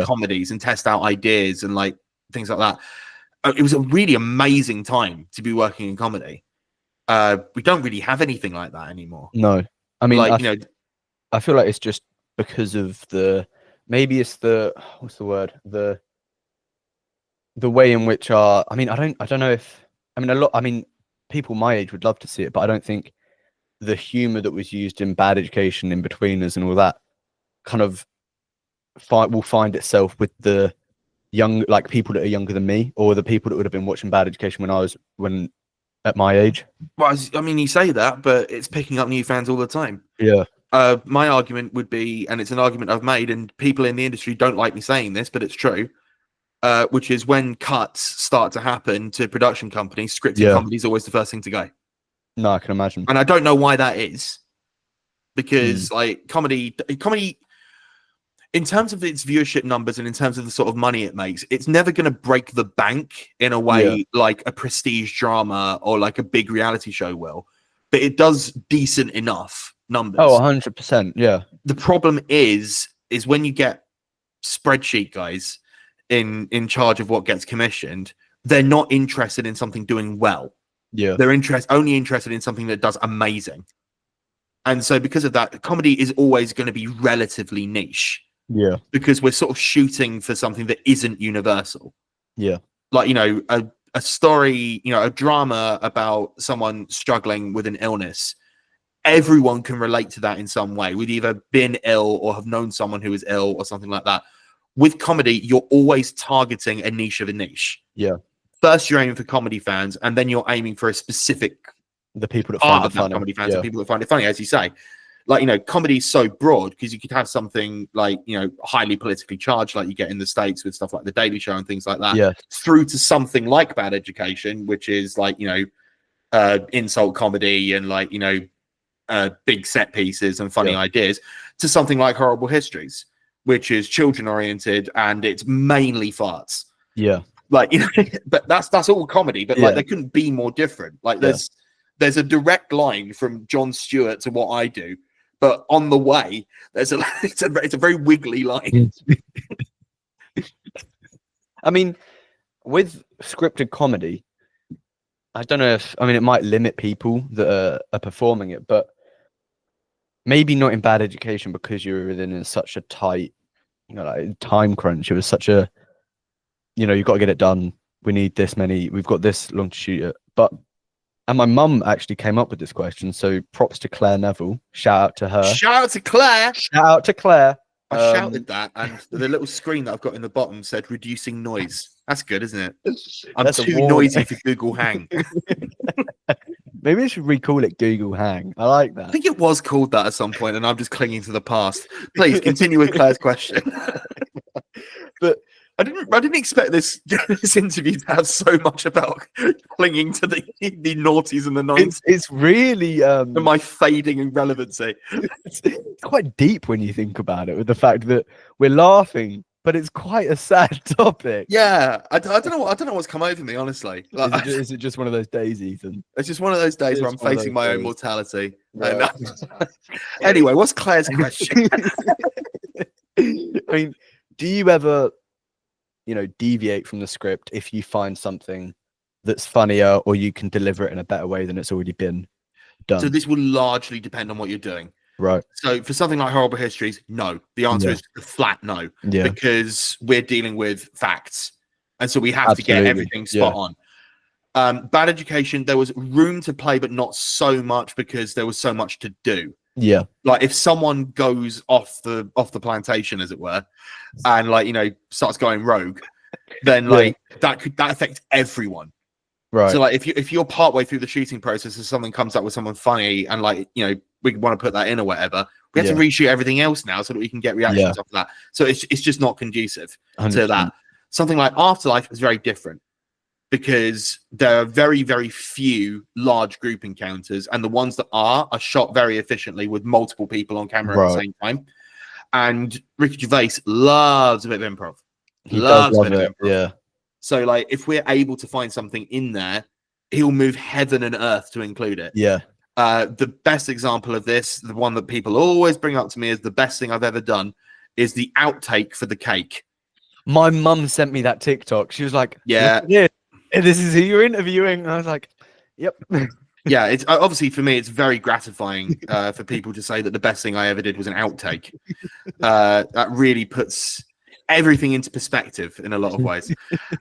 comedies and test out ideas and like things like that. It was a really amazing time to be working in comedy. We don't really have anything like that anymore. No, I mean, like, I feel like it's just because of maybe it's what's the word, the way in which I don't know if, people my age would love to see it, but I don't think the humor that was used in Bad Education, In-Betweeners and all that kind of will find itself with the young, like people that are younger than me, or the people that would have been watching Bad Education when at my age. Well, I mean, you say that, but it's picking up new fans all the time. Yeah. My argument would be, and it's an argument I've made, and people in the industry don't like me saying this, but it's true, which is when cuts start to happen to production companies, scripted comedy is always the first thing to go. No, I can imagine. And I don't know why that is, because like comedy, in terms of its viewership numbers and in terms of the sort of money it makes, it's never going to break the bank in a way like a prestige drama or like a big reality show will, but it does decent enough numbers. Oh, 100%. Yeah. The problem is when you get spreadsheet guys in charge of what gets commissioned, they're not interested in something doing well. Yeah. They're only interested in something that does amazing. And so because of that, comedy is always going to be relatively niche. Yeah. Because we're sort of shooting for something that isn't universal. Yeah. Like, you know, a story, you know, a drama about someone struggling with an illness. Everyone can relate to that in some way. We've either been ill or have known someone who is ill or something like that. With comedy, you're always targeting a niche of a niche. Yeah. First, you're aiming for comedy fans, and then you're aiming for a specific the people that find part it of funny. that comedy fans and people that find it funny, as you say. Like, you know, comedy is so broad because you could have something like, you know, highly politically charged, like you get in the States with stuff like The Daily Show and things like that, Yeah. through to something like Bad Education, which is like, you know, insult comedy and like, you know, big set pieces and funny ideas, to something like Horrible Histories, which is children oriented and it's mainly farts. Yeah. Like, you know, but that's all comedy, but like they couldn't be more different. Like there's a direct line from Jon Stewart to what I do, but on the way it's a very wiggly line. I mean, with scripted comedy, I don't know if, I mean, it might limit people that are performing it, but maybe not in Bad Education because you're within such a tight, you know, like time crunch. It was such a, you know, you've got to get it done. We need this many, we've got this long to shoot it. But, and my mum actually came up with this question. So props to Claire Neville. Shout out to her. Shout out to Claire. Shout out to Claire. I shouted that, and the little screen that I've got in the bottom said reducing noise. That's good, isn't it? I'm too noisy for Google Hang. Maybe I should recall it Google Hang. I like that. I think it was called that at some point, and I'm just clinging to the past. Please continue with Claire's question. But I didn't expect this interview to have so much about clinging to the noughties and the 90s. It's really and my fading irrelevancy. It's quite deep when you think about it, with the fact that we're laughing, but it's quite a sad topic. Yeah, I don't know what's come over me, honestly. Like, is it just one of those days, Ethan? It's just one of those days where I'm facing my own mortality. Right. Anyway, what's Claire's question? I mean, do you ever, you know, deviate from the script if you find something that's funnier or you can deliver it in a better way than it's already been done? So this will largely depend on what you're doing. Right. So for something like Horrible Histories, no. The answer is a flat no. Yeah. Because we're dealing with facts. And so we have to get everything spot on. Bad Education, there was room to play, but not so much because there was so much to do. Yeah. Like if someone goes off the plantation, as it were, and like, you know, starts going rogue, then like that affect everyone. Right. So like if you're partway through the shooting process and someone comes up with someone funny and like, you know, we want to put that in or whatever, we have to reshoot everything else now so that we can get reactions off of that. So it's just not conducive 100%. to that. Something like Afterlife is very different because there are very, very few large group encounters, and the ones that are shot very efficiently with multiple people on camera at the same time. And Ricky Gervais loves a bit of improv. He does love it. Yeah. So like if we're able to find something in there, he'll move heaven and earth to include it. Yeah. The best example of this, the one that people always bring up to me as the best thing I've ever done, is the outtake for the cake. My mum sent me that TikTok. She was like, yeah, this is who you're interviewing. And I was like, yep. Yeah, it's obviously for me, it's very gratifying for people to say that the best thing I ever did was an outtake. That really puts everything into perspective in a lot of ways.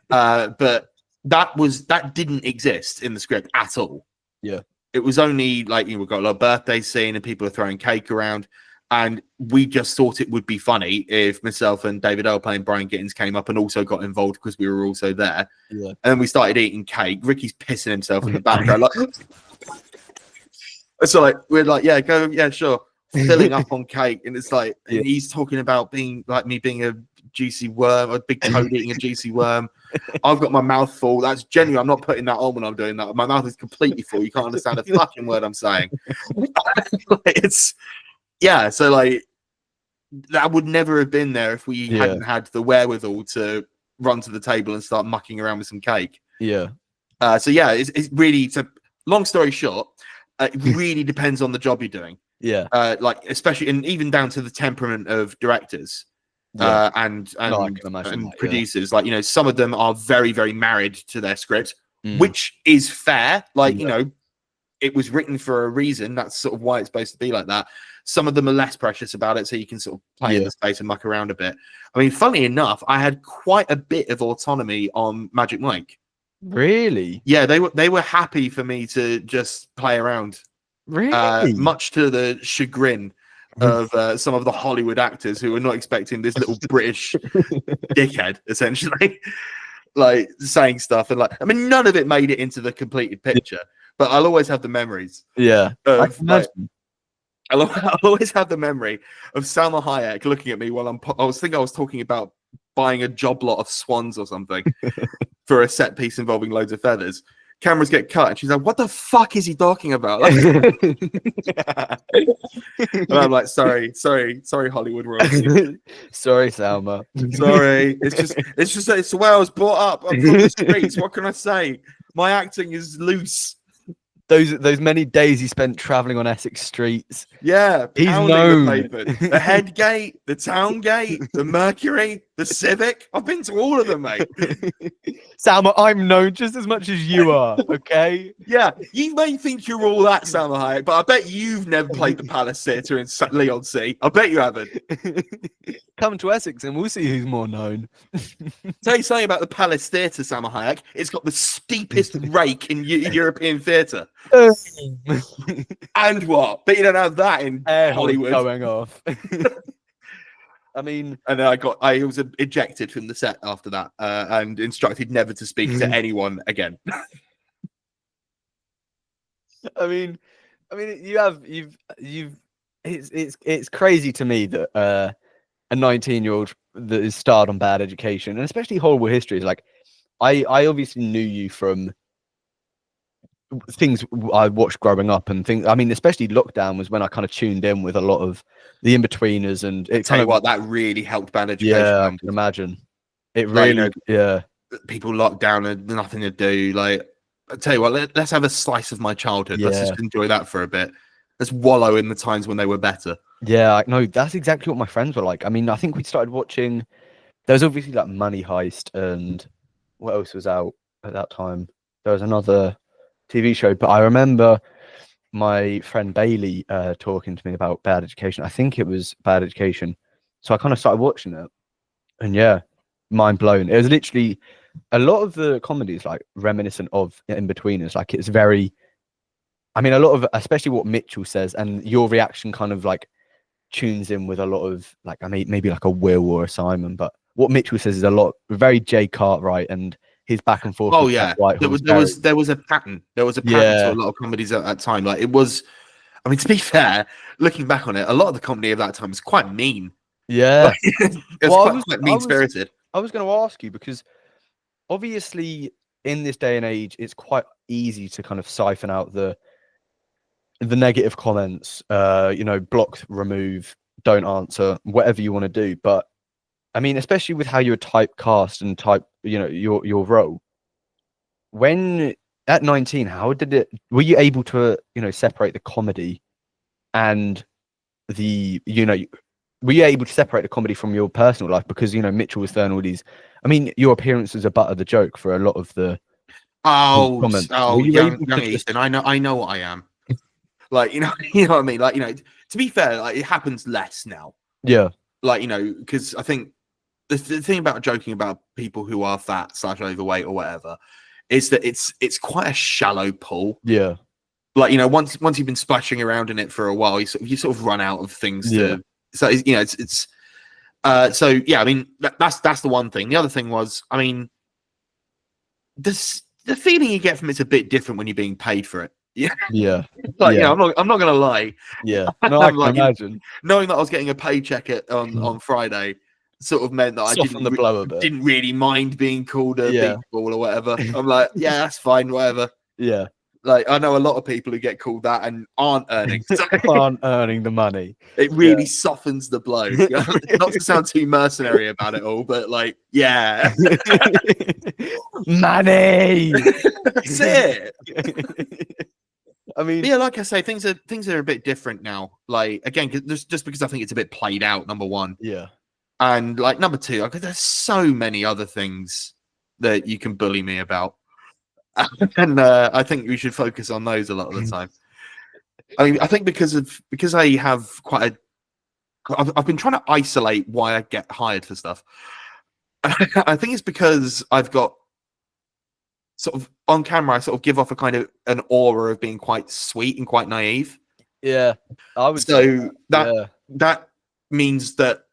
But that didn't exist in the script at all. Yeah. It was only like, you know, we've got a lot of birthday scene and people are throwing cake around. And we just thought it would be funny if myself and David Earl playing Brian Gittins came up and also got involved because we were also there. Yeah. And then we started eating cake. Ricky's pissing himself in the background. Like, so like we're like, yeah, go, yeah, sure. Filling up on cake, and it's like and he's talking about being like me being a juicy worm, a big toad eating a juicy worm. I've got my mouth full. That's genuine. I'm not putting that on when I'm doing that. My mouth is completely full. You can't understand a fucking word I'm saying. It's so like that would never have been there if we hadn't had the wherewithal to run to the table and start mucking around with some cake. Yeah. So yeah, it's really, so long story short, it really depends on the job you're doing. Yeah. Like especially, and even down to the temperament of directors. and No, I can imagine that, producers. Like, you know, some of them are very, very married to their script, Mm. which is fair. Like, you know, it was written for a reason. That's sort of why it's supposed to be like that. Some of them are less precious about it, so you can sort of play in the space and muck around a bit. I mean, funny enough, I had quite a bit of autonomy on Magic Mike. Really? Yeah, they were happy for me to just play around. Really? Much to the chagrin of some of the Hollywood actors who were not expecting this little British dickhead, essentially, like saying stuff. And like, I mean, none of it made it into the completed picture, but I'll always have the memories. Yeah, Of like, I'll always have the memory of Salma Hayek looking at me while I was talking about buying a job lot of swans or something for a set piece involving loads of feathers. Cameras get cut, and she's like, "What the fuck is he talking about?" And I'm like, "Sorry, Hollywood royalty. Sorry, Salma. Sorry. It's the way I was brought up. I'm from the streets. What can I say? My acting is loose." Those many days he spent traveling on Essex streets. Yeah, he's pounding known. the pavement. The Head Gate, the Town Gate, the Mercury, the Civic. I've been to all of them, mate. Salma, I'm known just as much as you are, okay? Yeah, you may think you're all that, Salma Hayek, but I bet you've never played the Palace Theatre in Leon C. I bet you haven't. Come to Essex and we'll see who's more known. Tell you something about the Palace Theatre, Salma Hayek. It's got the steepest rake in European theatre. And what? But you don't have that in Hollywood. Going off. I mean, and then I was ejected from the set after that, and instructed never to speak to anyone again. I mean, it's crazy to me that a 19-year-old that is starred on Bad Education, and especially Horrible Histories. Like, I obviously knew you from things I watched growing up and things. I mean, especially Lockdown was when I kind of tuned in with a lot of the In-Betweeners, and it tell you what, that really helped Bad Education. Yeah, I can imagine. It really, people locked down and nothing to do. Like, I tell you what, let's have a slice of my childhood. Let's just enjoy that for a bit. Let's wallow in the times when they were better. Yeah, no, that's exactly what my friends were like. I mean, I think we started watching. There was obviously like Money Heist, and what else was out at that time? There was another TV show, but I remember my friend Bailey talking to me about Bad Education. I think it was Bad Education. So I kind of started watching it, and yeah, mind blown. It was literally a lot of the comedies like reminiscent of In-Betweeners. Like, it's very, I mean, a lot of, especially what Mitchell says, and your reaction kind of like tunes in with a lot of like, I mean, maybe like a Will or a Simon, but what Mitchell says is a lot very Jay Cartwright and his back and forth. Oh yeah, there was a pattern. There was a pattern to a lot of comedies at that time. Like, it was, I mean, to be fair, looking back on it, a lot of the comedy of that time was quite mean. Yeah, it's quite mean spirited. I was going to ask you, because obviously in this day and age, it's quite easy to kind of siphon out the negative comments. You know, block, remove, don't answer, whatever you want to do. But I mean, especially with how you're typecast and you know, your role. When at 19, how were you able to, you know, separate the comedy and the, you know, were you able to separate the comedy from your personal life? Because, you know, Mitchell was throwing all these, I mean, your appearance was a butt of the joke for a lot of the comments. Young Ethan, I know what I am. Like, you know what I mean? Like, you know, to be fair, like, it happens less now. Yeah. Like, you know, because I think the thing about joking about people who are fat / overweight or whatever is that it's quite a shallow pool. Yeah. Like, you know, once you've been splashing around in it for a while, you sort of run out of things to. So, you know, so yeah, I mean, that's the one thing. The other thing was, I mean, the feeling you get from it's a bit different when you're being paid for it. Yeah. Yeah. Like, you know, I'm not gonna lie. Yeah. No, I can like, imagine. Knowing that I was getting a paycheck on Friday sort of meant that I didn't really mind being called a big ball or whatever. I'm like, yeah, that's fine, whatever. Yeah. Like, I know a lot of people who get called that and aren't earning. Aren't earning the money. It really softens the blow. Not to sound too mercenary about it all, but like, yeah. Money. That's it. I mean, yeah, like I say, things are a bit different now. Like, again, just because I think it's a bit played out, number one. Yeah. And like number two, there's so many other things that you can bully me about. And I think we should focus on those a lot of the time. I mean, I think because I have I've been trying to isolate why I get hired for stuff. I think it's because I've got sort of on camera, I sort of give off a kind of an aura of being quite sweet and quite naive. Yeah, I would. So that means that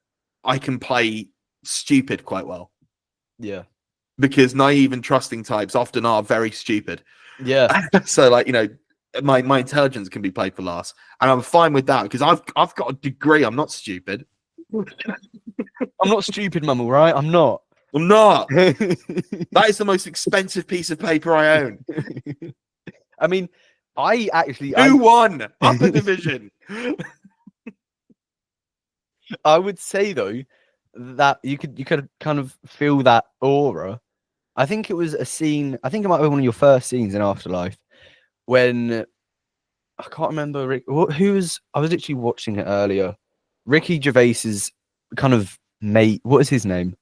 I can play stupid quite well. Yeah. Because naive and trusting types often are very stupid. Yeah. So like, my intelligence can be played for laughs, and I'm fine with that because I've got a degree. I'm not stupid. I'm not stupid, Mum. All right, I'm not. I'm not. That is the most expensive piece of paper I own. I mean, I actually who won upper division. I would say though that you could kind of feel that aura. I think it was a scene. I think it might be one of your first scenes in Afterlife when I can't remember who was. I was literally watching it earlier. Ricky Gervais's kind of mate. What is his name?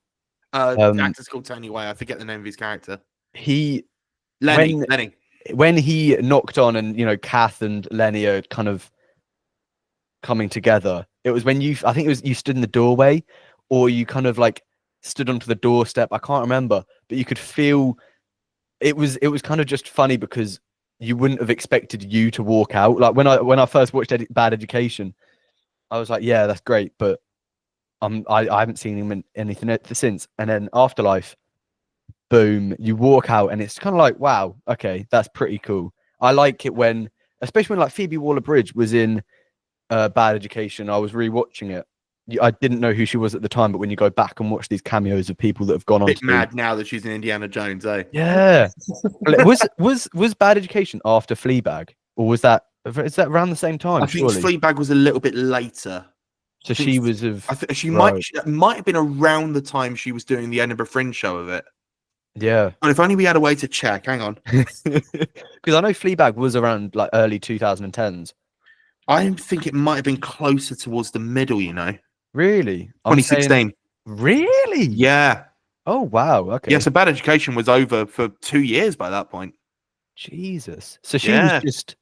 The actor's called Tony Way. I forget the name of his character. Lenny. When he knocked on, and Kath and Lenny are kind of coming together. It was when I think it was you stood in the doorway, or you kind of like stood onto the doorstep. I can't remember, but you could feel it was kind of just funny because you wouldn't have expected you to walk out. Like when I first watched Bad Education, I was like, yeah, that's great, but I haven't seen him in anything since. And then Afterlife, boom, you walk out and it's kind of like, wow, okay, that's pretty cool. I like it especially when like Phoebe Waller-Bridge was in Bad Education. I was rewatching it. I didn't know who she was at the time, but when you go back and watch these cameos of people that have gone on, bit mad now that she's in Indiana Jones, eh? Yeah. was Bad Education after Fleabag, or is that around the same time? I think Fleabag was a little bit later. So she was of. She might have been around the time she was doing the Edinburgh Fringe show of it. Yeah. But if only we had a way to check. Hang on. Because I know Fleabag was around like early 2010s. I think it might have been closer towards the middle, Really? 2016. Really? Yeah. Oh, wow. Okay. Yeah, so Bad Education was over for 2 years by that point. Jesus. So she was just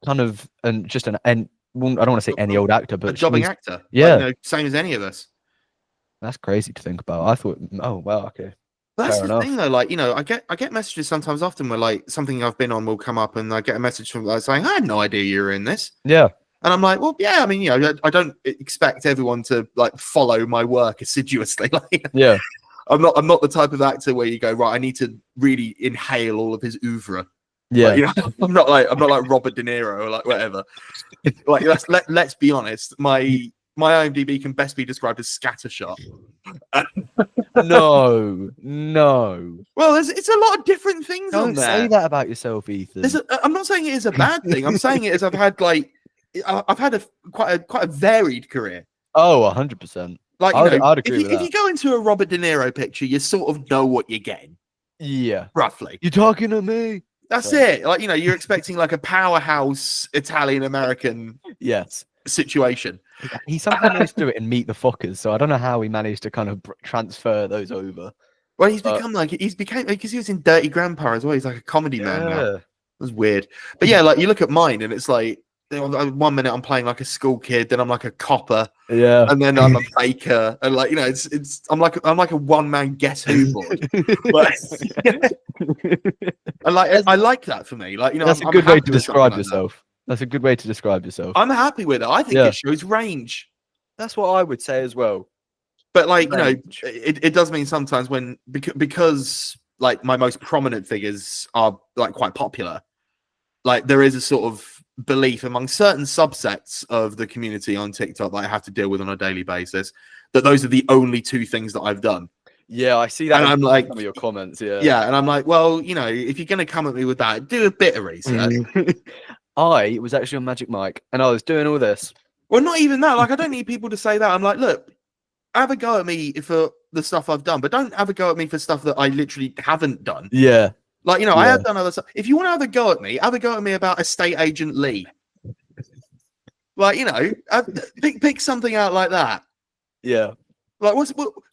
kind of I don't want to say any old actor, but a jobbing actor. Yeah. Like, same as any of us. That's crazy to think about. I thought, oh, wow, okay. That's the thing, though. Like, I get messages sometimes, often where like something I've been on will come up, and I get a message from saying, "I had no idea you were in this." Yeah, and I'm like, "Well, yeah. I mean, I don't expect everyone to like follow my work assiduously. Like, yeah, I'm not the type of actor where you go, right, I need to really inhale all of his oeuvre. Yeah, like, I'm not like Robert De Niro or like whatever. Like, let's be honest. My IMDb can best be described as scattershot. No. Well, it's a lot of different things Don't on there. say that about yourself, Ethan. I'm not saying it is a bad thing. I'm saying it as I've had quite a varied career. Oh, 100%. Like, I'd agree with that. If you go into a Robert De Niro picture, you sort of know what you're getting. Yeah, roughly. You're talking to me. That's it. Like, you're expecting like a powerhouse Italian American. Yes. Situation. He somehow managed to do it in Meet the Fockers, so I don't know how he managed to kind of transfer those over. Well, he's became because he was in Dirty Grandpa as well. He's like a comedy man now. It was weird, but yeah, like you look at mine and it's like 1 minute I'm playing like a school kid, then I'm like a copper, and then I'm a baker, and like it's I'm like a one-man Guess Who board. But, I like that for me. Like that's a good way to describe yourself. That's a good way to describe yourself. I'm happy with it. I think it shows range. That's what I would say as well. But like, it does mean sometimes when because like my most prominent figures are like quite popular, like there is a sort of belief among certain subsets of the community on TikTok that I have to deal with on a daily basis that those are the only two things that I've done. Yeah, I see that. And I'm like, some of your comments. Yeah. And I'm like, well, if you're going to come at me with that, do a bit of research. I was actually on Magic Mike and I was doing all this. Well, not even that. Like, I don't need people to say that. I'm like, look, have a go at me for the stuff I've done, but don't have a go at me for stuff that I literally haven't done. Yeah. Like, I have done other stuff. If you want to have a go at me about estate agent Lee. Like, pick something out like that. Yeah. Like,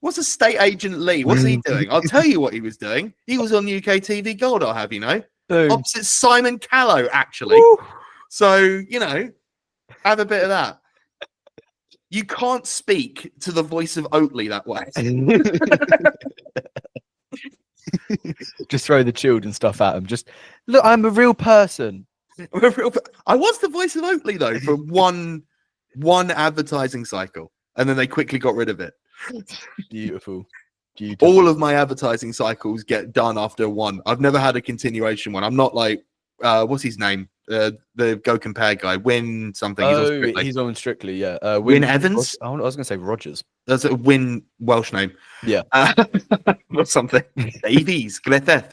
what's estate agent Lee? What's he doing? I'll tell you what he was doing. He was on UK TV Gold, I'll have you know. Opposite Simon Callow, actually. Woo. So, you know, have a bit of that. You can't speak to the voice of Oatly that way. Just throw the children stuff at him. Just look, I'm a real person. I was the voice of Oatly though for one advertising cycle, and then they quickly got rid of it. Beautiful. All of my advertising cycles get done after one. I've never had a continuation one. I'm not like what's his name? The Go Compare guy, Win something. He's on Strictly, yeah. Win Evans. I was going to say Rogers. That's a Win Welsh name. Yeah. Or something. Davies, Griffith.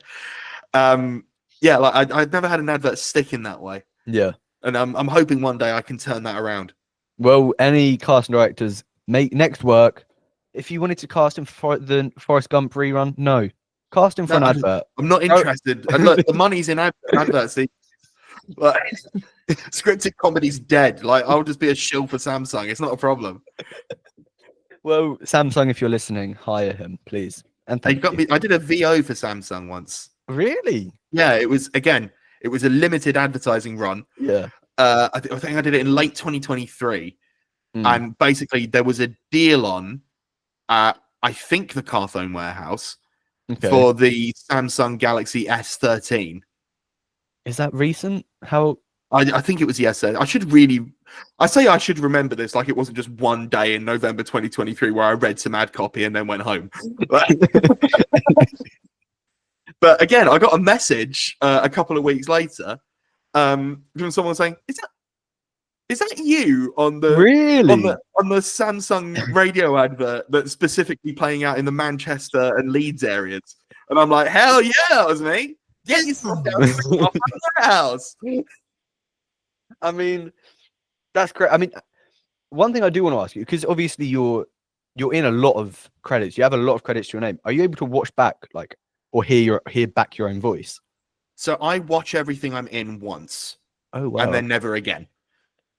Yeah, like I've never had an advert stick in that way. Yeah. And I'm hoping one day I can turn that around. Well, any casting directors, make next work. If you wanted to cast him for the Forrest Gump rerun, no. Cast him for an advert. I'm not interested. And look, the money's in adverts. Like, scripted comedy's dead. Like, I'll just be a shill for Samsung. It's not a problem. Well, Samsung, if you're listening, hire him, please. And they got me. I did a VO for Samsung once. Really? Yeah, it was a limited advertising run. Yeah. I think I did it in late 2023. And basically there was a deal on I think the Carphone warehouse for the Samsung Galaxy S13. Is that recent? How? I think it was the S13. I should remember this like it wasn't just one day in November 2023 where I read some ad copy and then went home. But again, I got a message a couple of weeks later from someone saying, "Is that you on the on the Samsung radio advert that's specifically playing out in the Manchester and Leeds areas?" And I'm like, "Hell yeah, that was me. Get yourself down to the house." I mean, that's great. I mean, one thing I do want to ask you, because obviously you're in a lot of credits. You have a lot of credits to your name. Are you able to watch back, like, or hear back your own voice? So I watch everything I'm in once. Oh wow! And then never again.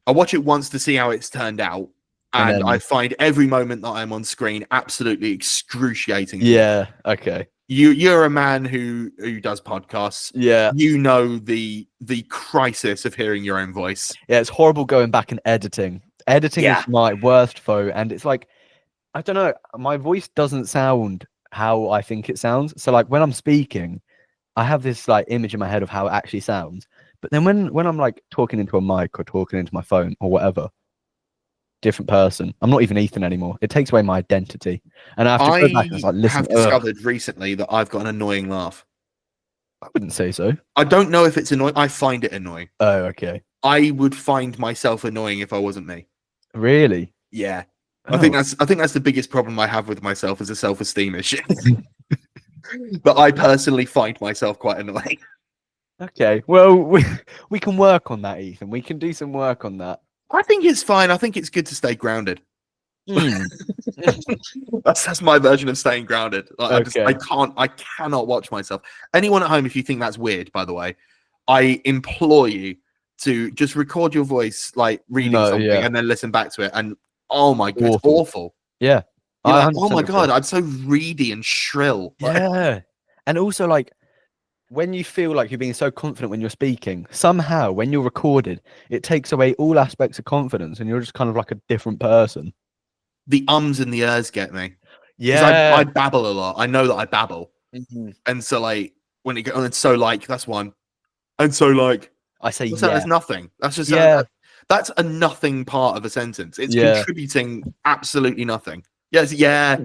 I watch it once to see how it's turned out, and I find every moment that I'm on screen absolutely excruciating. Yeah. Okay. You're a man who does podcasts. Yeah. You know the crisis of hearing your own voice. Yeah, it's horrible going back and editing. Editing is my worst foe, and it's like, I don't know, my voice doesn't sound how I think it sounds. So like when I'm speaking, I have this like image in my head of how it actually sounds. But then when I'm like talking into a mic or talking into my phone or whatever, different person. I'm not even Ethan anymore. It takes away my identity. And I have to go back and like, listen. Have discovered recently that I've got an annoying laugh. I wouldn't say so. I don't know if it's annoying. I find it annoying. Oh, okay. I would find myself annoying if I wasn't me. Really? Yeah. Oh. I think that's the biggest problem I have with myself as a self-esteem issue. But I personally find myself quite annoying. Okay, well, we can work on that, Ethan. We can do some work on that. I think it's fine. I think it's good to stay grounded. That's my version of staying grounded. Like, I cannot watch myself. Anyone at home, if you think that's weird, by the way, I implore you to just record your voice like reading something and then listen back to it. And oh my god, it's awful. Yeah. Like, oh my god, I'm so reedy and shrill. Yeah. And also like when you feel like you're being so confident when you're speaking, somehow when you're recorded, it takes away all aspects of confidence and you're just kind of like a different person. The ums and the ers get me. Yeah. I babble a lot. I know that I babble. Mm-hmm. And so like when it goes, and so like that's one. And so like I say that's nothing. That's just that's a nothing part of a sentence. It's contributing absolutely nothing. Yes, yeah.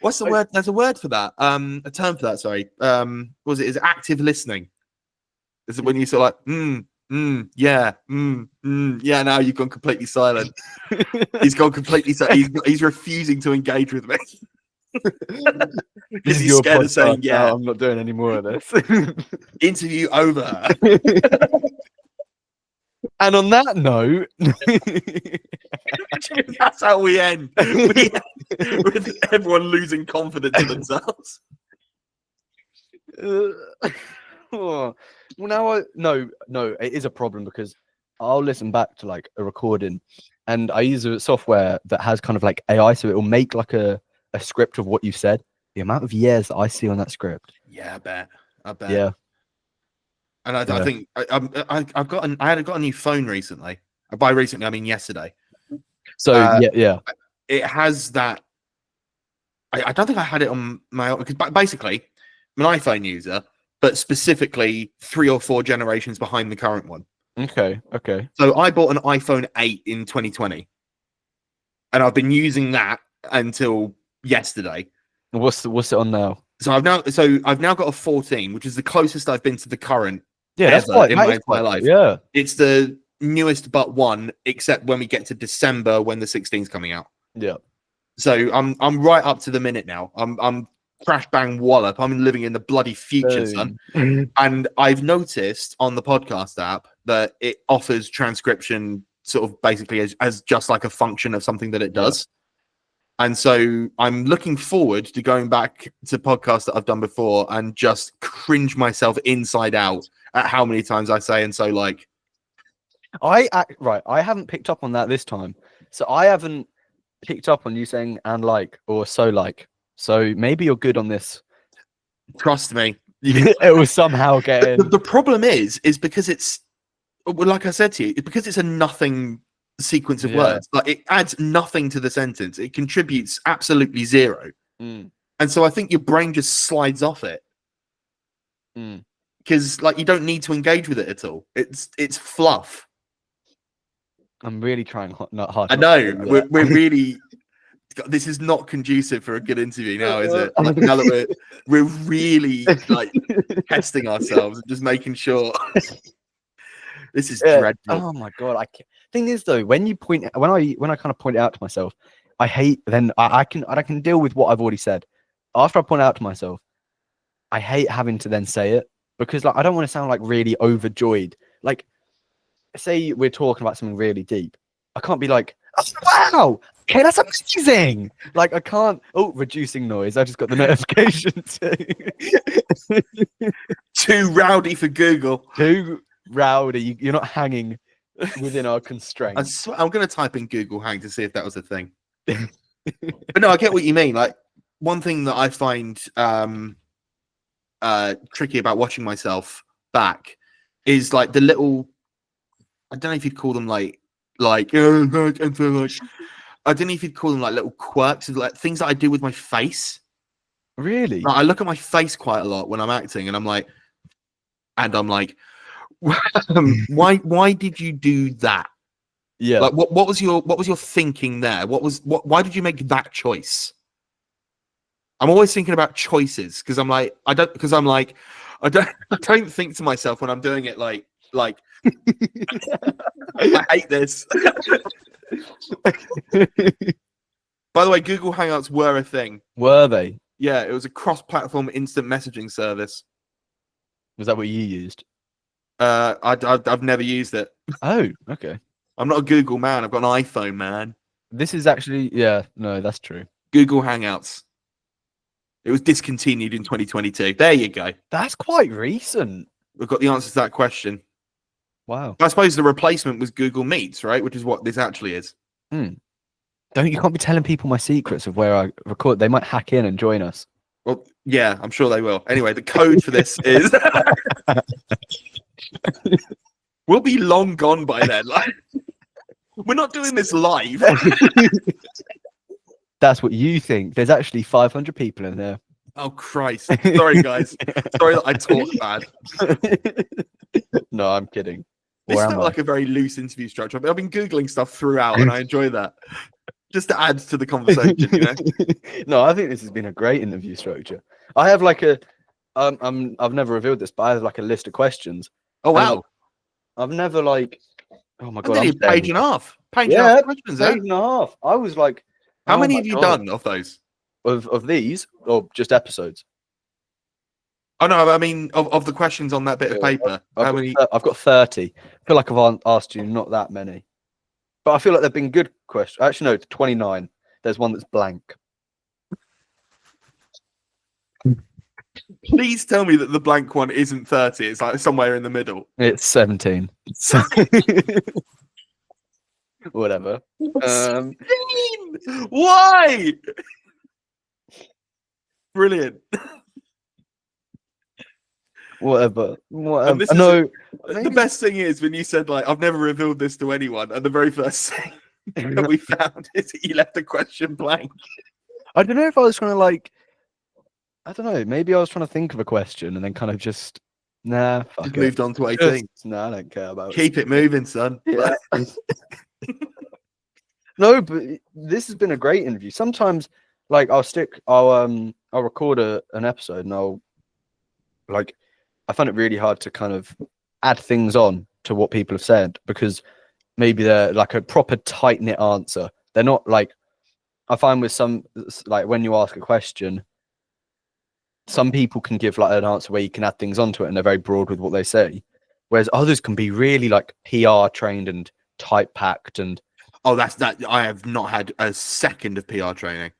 What's the word? There's a word for that. A term for that. Sorry. What was it? Is it active listening? Is it when you sort of like, yeah. Now you've gone completely silent. He's gone completely silent. He's refusing to engage with me because he's scared of saying yeah. No, I'm not doing any more of this. Interview over. And on that note, that's how we end. With everyone losing confidence in themselves. Well, now no, it is a problem because I'll listen back to like a recording and I use a software that has kind of like AI, so it will make like a script of what you said. The amount of years that I see on that script. Yeah, I bet. Yeah. And I Yeah. think I've got got a new phone recently. By recently, I mean yesterday. So yeah. It has that. I don't think I had it on my, because basically I'm an iPhone user, but specifically 3 or 4 generations behind the current one. Okay. So I bought an iPhone 8 in 2020, and I've been using that until yesterday. What's it on now? So I've now got a 14, which is the closest I've been to the current ever in my entire life. Yeah. It's the newest but one, except when we get to December when the 16's coming out. Yeah. So I'm right up to the minute now. I'm crash bang wallop. I'm living in the bloody future, son. And I've noticed on the podcast app that it offers transcription sort of basically as just like a function of something that it does. And so I'm looking forward to going back to podcasts that I've done before and just cringe myself inside out at how many times I say "and so like." I haven't picked up on that this time. So I haven't picked up on you saying "and like" or "so like." So maybe you're good on this. Trust me. It will somehow get in. The problem is because it's, like I said to you, because it's a nothing sequence of words. Like, it adds nothing to the sentence. It contributes absolutely zero. And so I think your brain just slides off it. Because like you don't need to engage with it at all. It's fluff. I'm really trying not hard. I know. We're really. This is not conducive for a good interview now, is it? Like, now that we're really like testing ourselves and just making sure. This is dreadful. Oh my god! Thing is though, when I kind of point it out to myself, I hate. Then I can deal with what I've already said. After I point it out to myself, I hate having to then say it, because like I don't want to sound like really overjoyed. Like, say we're talking about something really deep, I can't be like, oh, wow, okay, that's amazing. Like I can't. Oh, reducing noise. I just got the notification too. Too rowdy for Google. Too rowdy. You're not hanging within our constraints. I'm going to type in Google Hang to see if that was a thing. But no, I get what you mean. Like, one thing that I find tricky about watching myself back is like the little, I don't know if you'd call them like I don't know if you'd call them like little quirks, like things that I do with my face. Really? Like, I look at my face quite a lot when I'm acting, and I'm like, why did you do that? Yeah. Like, what was your thinking there? Why did you make that choice? I'm always thinking about choices, because I don't think to myself when I'm doing it like I hate this. By the way, Google Hangouts were a thing. Were they? Yeah, it was a cross-platform instant messaging service. Was that what you used? I've never used it. Oh, okay. I'm not a Google man. I've got an iPhone, man. This is actually, yeah, no, that's true. Google Hangouts. It was discontinued in 2022. There you go. That's quite recent. We've got the answer to that question. Wow. I suppose the replacement was Google Meets, right? Which is what this actually is. You can't be telling people my secrets of where I record. They might hack in and join us. Well, yeah, I'm sure they will. Anyway, the code for this is we'll be long gone by then. Like, we're not doing this live. That's what you think. There's actually 500 people in there. Oh, Christ. Sorry, guys. Sorry that I talk bad. No, I'm kidding. This felt like a very loose interview structure. I've been Googling stuff throughout, and I enjoy that. Just to add to the conversation, you know? No, I think this has been a great interview structure. I have like I've never revealed this, but I have like a list of questions. Oh, wow. I've never like, oh my God. A page and a half. Page and a half questions, page and a half. I was like, how many have you done of those? Of these, or just episodes? Oh no, I mean of the questions on that bit of paper. How many? I've got 30. I feel like I've asked you not that many, but I feel like they've been good questions. Actually, no, 29. There's one that's blank. Please tell me that the blank one isn't 30. It's like somewhere in the middle. It's 17. Whatever. 16! Why? Brilliant. Whatever. And this is No, the best thing is when you said like I've never revealed this to anyone, and the very first thing that we found is that you left the question blank. I don't know if I was trying to like. I don't know. Maybe I was trying to think of a question and then kind of just fuck Just it. moved on to 18. I don't care about Keep it moving, son. Yeah. No, but this has been a great interview. Sometimes, like, I'll record an episode and I find it really hard to kind of add things on to what people have said because maybe they're like a proper tight knit answer. They're not like, I find with some, like when you ask a question, some people can give like an answer where you can add things onto it and they're very broad with what they say. Whereas others can be really like PR trained and tight packed and. Oh, that's that. I have not had a second of PR training.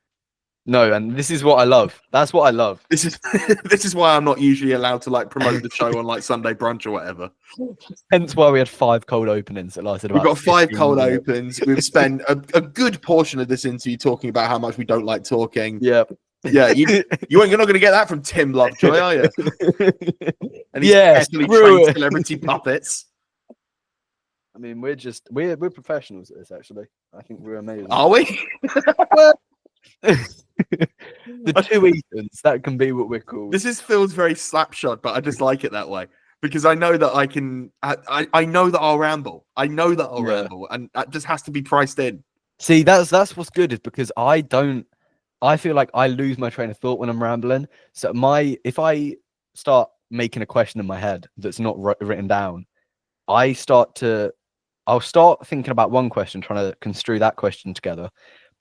No, and this is what I love. That's what I love. This is why I'm not usually allowed to like promote the show on like Sunday brunch or whatever. Hence why we had 5 cold openings that lasted about. We've got 5 cold minutes. opens. We've spent a good portion of this interview talking about how much we don't like talking. Yeah. Yeah, you're not going to get that from Tim Lovejoy, are you? And he's carefully trained celebrity puppets. I mean, we're professionals at this. Actually, I think we're amazing. Are we? The 2 Ethans, that can be what we're called. Feels very slapshot, but I just like it that way because I know that I can. I know that I'll ramble. I know that I'll ramble, and that just has to be priced in. See, that's what's good is because I feel like I lose my train of thought when I'm rambling. So if I start making a question in my head that's not written down, I'll start thinking about one question, trying to construe that question together.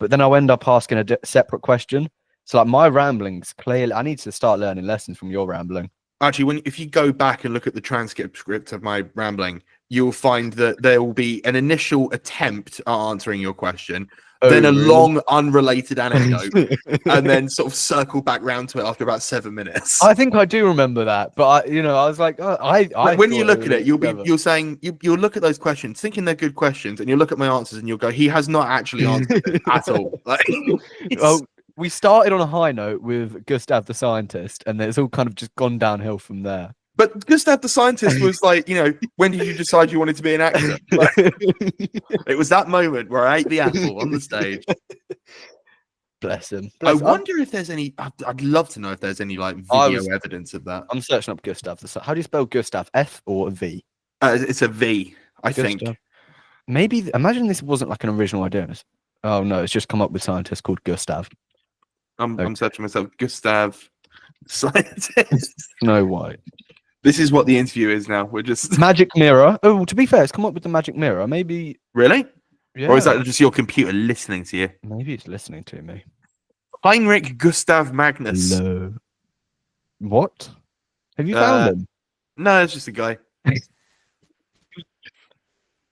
But then I'll end up asking a separate question. So like my ramblings, clearly, I need to start learning lessons from your rambling. Actually, if you go back and look at the transcript of my rambling, you'll find that there will be an initial attempt at answering your question, then a long unrelated anecdote, and then sort of circle back round to it after about 7 minutes. I think I do remember that, but I was like, when you look at it, you'll look at those questions, thinking they're good questions, and you'll look at my answers, and you'll go, he has not actually answered it at all. Like, well, we started on a high note with Gustav the scientist, and it's all kind of just gone downhill from there. But Gustav the scientist was like, when did you decide you wanted to be an actor? Like, it was that moment where I ate the apple on the stage. Bless him. I wonder if there's any. I'd love to know if there's any like video evidence of that. I'm searching up Gustav. How do you spell Gustav? F or V? It's a V, I think. Maybe. Imagine this wasn't like an original idea. Oh no, it's just come up with scientist called Gustav. I'm searching myself. Gustav scientist. Snow White. This is what the interview is now. We're just magic mirror. Oh, to be fair, it's come up with the magic mirror. Maybe. Really? Yeah. Or is that just your computer listening to you? Maybe it's listening to me. Heinrich Gustav Magnus. Hello. What? Have you found him? No, it's just a guy.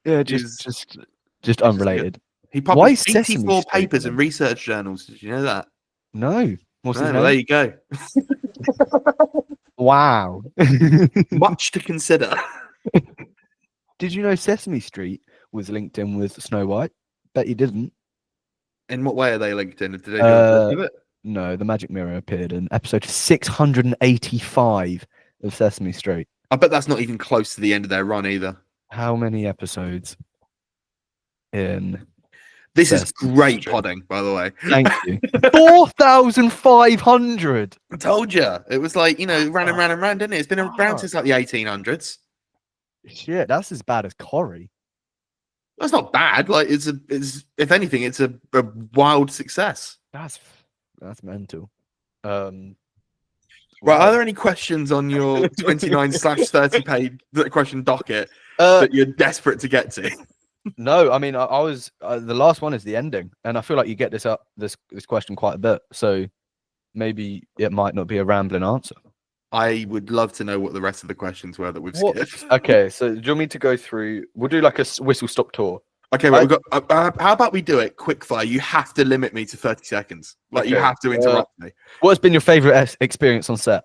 Yeah, just unrelated. He published 84 papers in research journals. Did you know that? No. What's his name? Well, there you go. Wow. Much to consider. Did you know Sesame Street was linked in with Snow White? Bet you didn't. In what way are they linked in? Did they do it? No, the magic mirror appeared in episode 685 of Sesame Street. I bet that's not even close to the end of their run either. How many episodes in This is great podding, by the way. Thank you. 4,500. I told you. It was like, ran and ran and ran, didn't it? It's been around since like the 1800s. Shit, that's as bad as Corrie. That's not bad. Like, it's if anything, it's a wild success. That's mental. Right, are there any questions on your 29/30 page question docket that you're desperate to get to? No, I mean, I was the last one is the ending, and I feel like you get this question quite a bit, so maybe it might not be a rambling answer. I would love to know what the rest of the questions were that we've skipped. Okay, so do you want me to go through? We'll do like a whistle stop tour. Okay, well, we've got. How about we do it quick fire? You have to limit me to 30 seconds. Like, you have to interrupt me. What has been your favorite experience on set?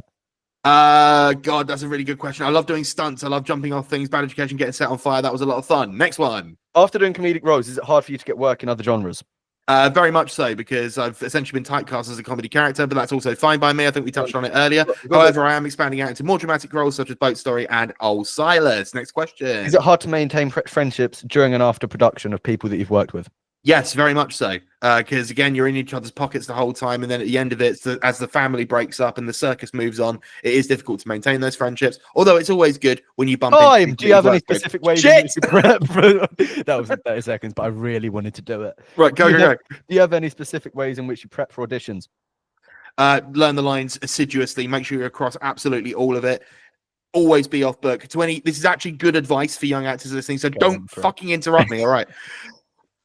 God, that's a really good question. I love doing stunts. I love jumping off things. Bad Education, getting set on fire. That was a lot of fun. Next one. After doing comedic roles, is it hard for you to get work in other genres? Very much so, because I've essentially been typecast as a comedy character, but that's also fine by me. I think we touched on it earlier. However, I am expanding out into more dramatic roles such as Boat Story and Old Silas. Next question. Is it hard to maintain friendships during and after production of people that you've worked with? Yes, very much so. Because again, you're in each other's pockets the whole time, and then at the end of it, as the family breaks up and the circus moves on, it is difficult to maintain those friendships. Although it's always good when you bump into people. Do you have any specific ways in which you prep for... That was in 30 seconds, but I really wanted to do it. Right, go. Do you have any specific ways in which you prep for auditions? Learn the lines assiduously. Make sure you're across absolutely all of it. Always be off book. This is actually good advice for young actors listening, so don't fucking interrupt me, all right?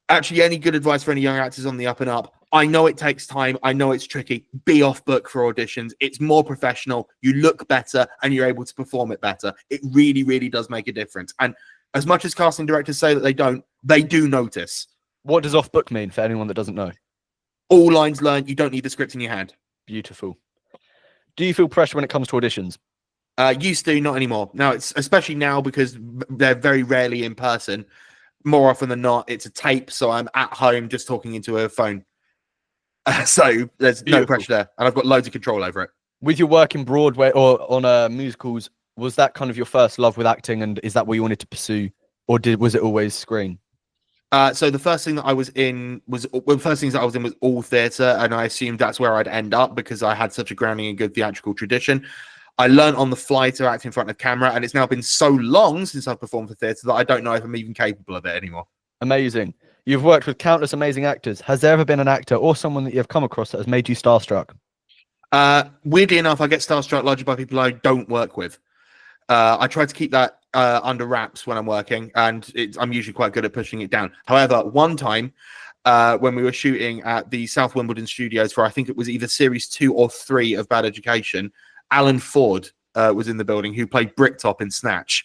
Actually, any good advice for any young actors on the up and up? I know it takes time. I know it's tricky. Be off book for auditions. It's more professional. You look better and you're able to perform it better. It really, really does make a difference. And as much as casting directors say that they do notice. What does off book mean for anyone that doesn't know? All lines learned. You don't need the script in your hand. Beautiful. Do you feel pressure when it comes to auditions? Used to, not anymore. Now, it's especially now because they're very rarely in person. More often than not, it's a tape, so I'm at home just talking into a phone. So there's no pressure there, and I've got loads of control over it. With your work in Broadway or on musicals, was that kind of your first love with acting, and is that what you wanted to pursue, or was it always screen? So the first thing that I was in was all theatre, and I assumed that's where I'd end up because I had such a grounding in good theatrical tradition. I learned on the fly to act in front of camera, and it's now been so long since I've performed for theatre that I don't know if I'm even capable of it anymore. Amazing. You've worked with countless amazing actors. Has there ever been an actor or someone that you've come across that has made you starstruck? Weirdly enough, I get starstruck largely by people I don't work with. I try to keep that under wraps when I'm working, and I'm usually quite good at pushing it down. However, one time when we were shooting at the South Wimbledon studios for, I think it was either series 2 or 3 of Bad Education, Alan Ford was in the building, who played Bricktop in Snatch.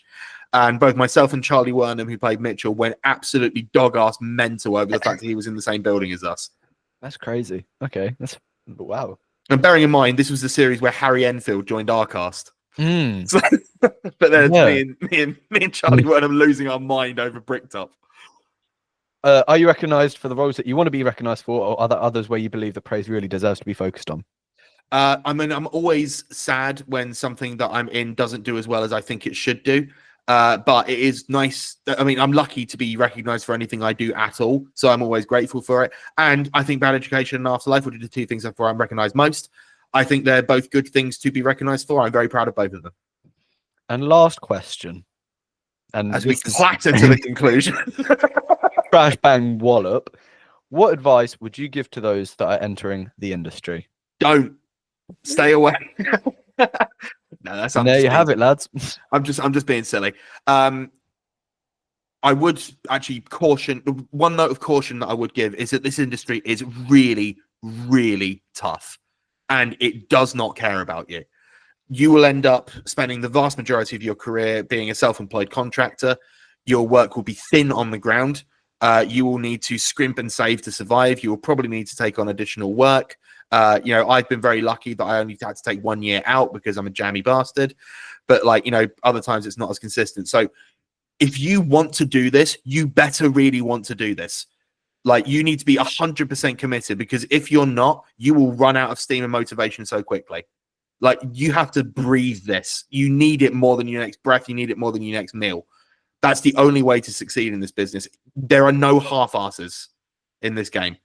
And both myself and Charlie Wernham, who played Mitchell, went absolutely dog-ass mental over the fact that he was in the same building as us. That's crazy. Okay. Wow. And bearing in mind, this was the series where Harry Enfield joined our cast. So, but there's me and Charlie Wernham losing our mind over Bricktop. Are you recognised for the roles that you want to be recognised for, or are there others where you believe the praise really deserves to be focused on? I mean, I'm always sad when something that I'm in doesn't do as well as I think it should do. But it is nice. I mean, I'm lucky to be recognized for anything I do at all. So I'm always grateful for it. And I think Bad Education and Afterlife, which are the 2 things for I'm recognized most. I think they're both good things to be recognized for. I'm very proud of both of them. And last question. And as we clatter to the conclusion. Crash bang wallop. What advice would you give to those that are entering the industry? Don't. Stay away. No, that's and there you have it, lads. I'm just being silly. I would actually caution. One note of caution that I would give is that this industry is really, really tough, and it does not care about you. You will end up spending the vast majority of your career being a self-employed contractor. Your work will be thin on the ground. You will need to scrimp and save to survive. You will probably need to take on additional work. I've been very lucky that I only had to take 1 year out because I'm a jammy bastard. But other times it's not as consistent. So if you want to do this, you better really want to do this. You need to be 100% committed, because if you're not, you will run out of steam and motivation so quickly. You have to breathe this. You need it more than your next breath. You need it more than your next meal. That's the only way to succeed in this business. There are no half-asses in this game.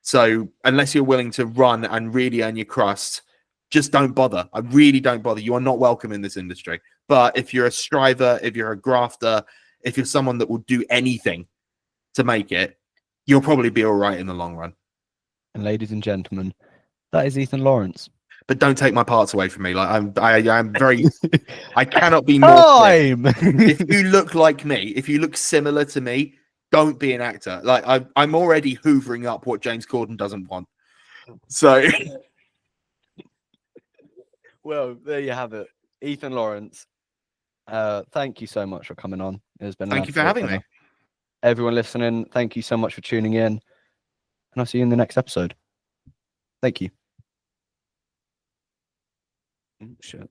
So unless you're willing to run and really earn your crust, just don't bother. I really don't bother. You are not welcome in this industry. But if you're a striver, if you're a grafter, if you're someone that will do anything to make it, you'll probably be all right in the long run. And ladies and gentlemen, that is Ethan Lawrence. But don't take my parts away from me. I'm very, I cannot be more clear. If you look like me, if you look similar to me, don't be an actor. I'm already hoovering up what James Corden doesn't want. So, well, there you have it, Ethan Lawrence. Thank you so much for coming on. It's been thank you for having me. Everyone listening, thank you so much for tuning in, and I'll see you in the next episode. Thank you. Shit.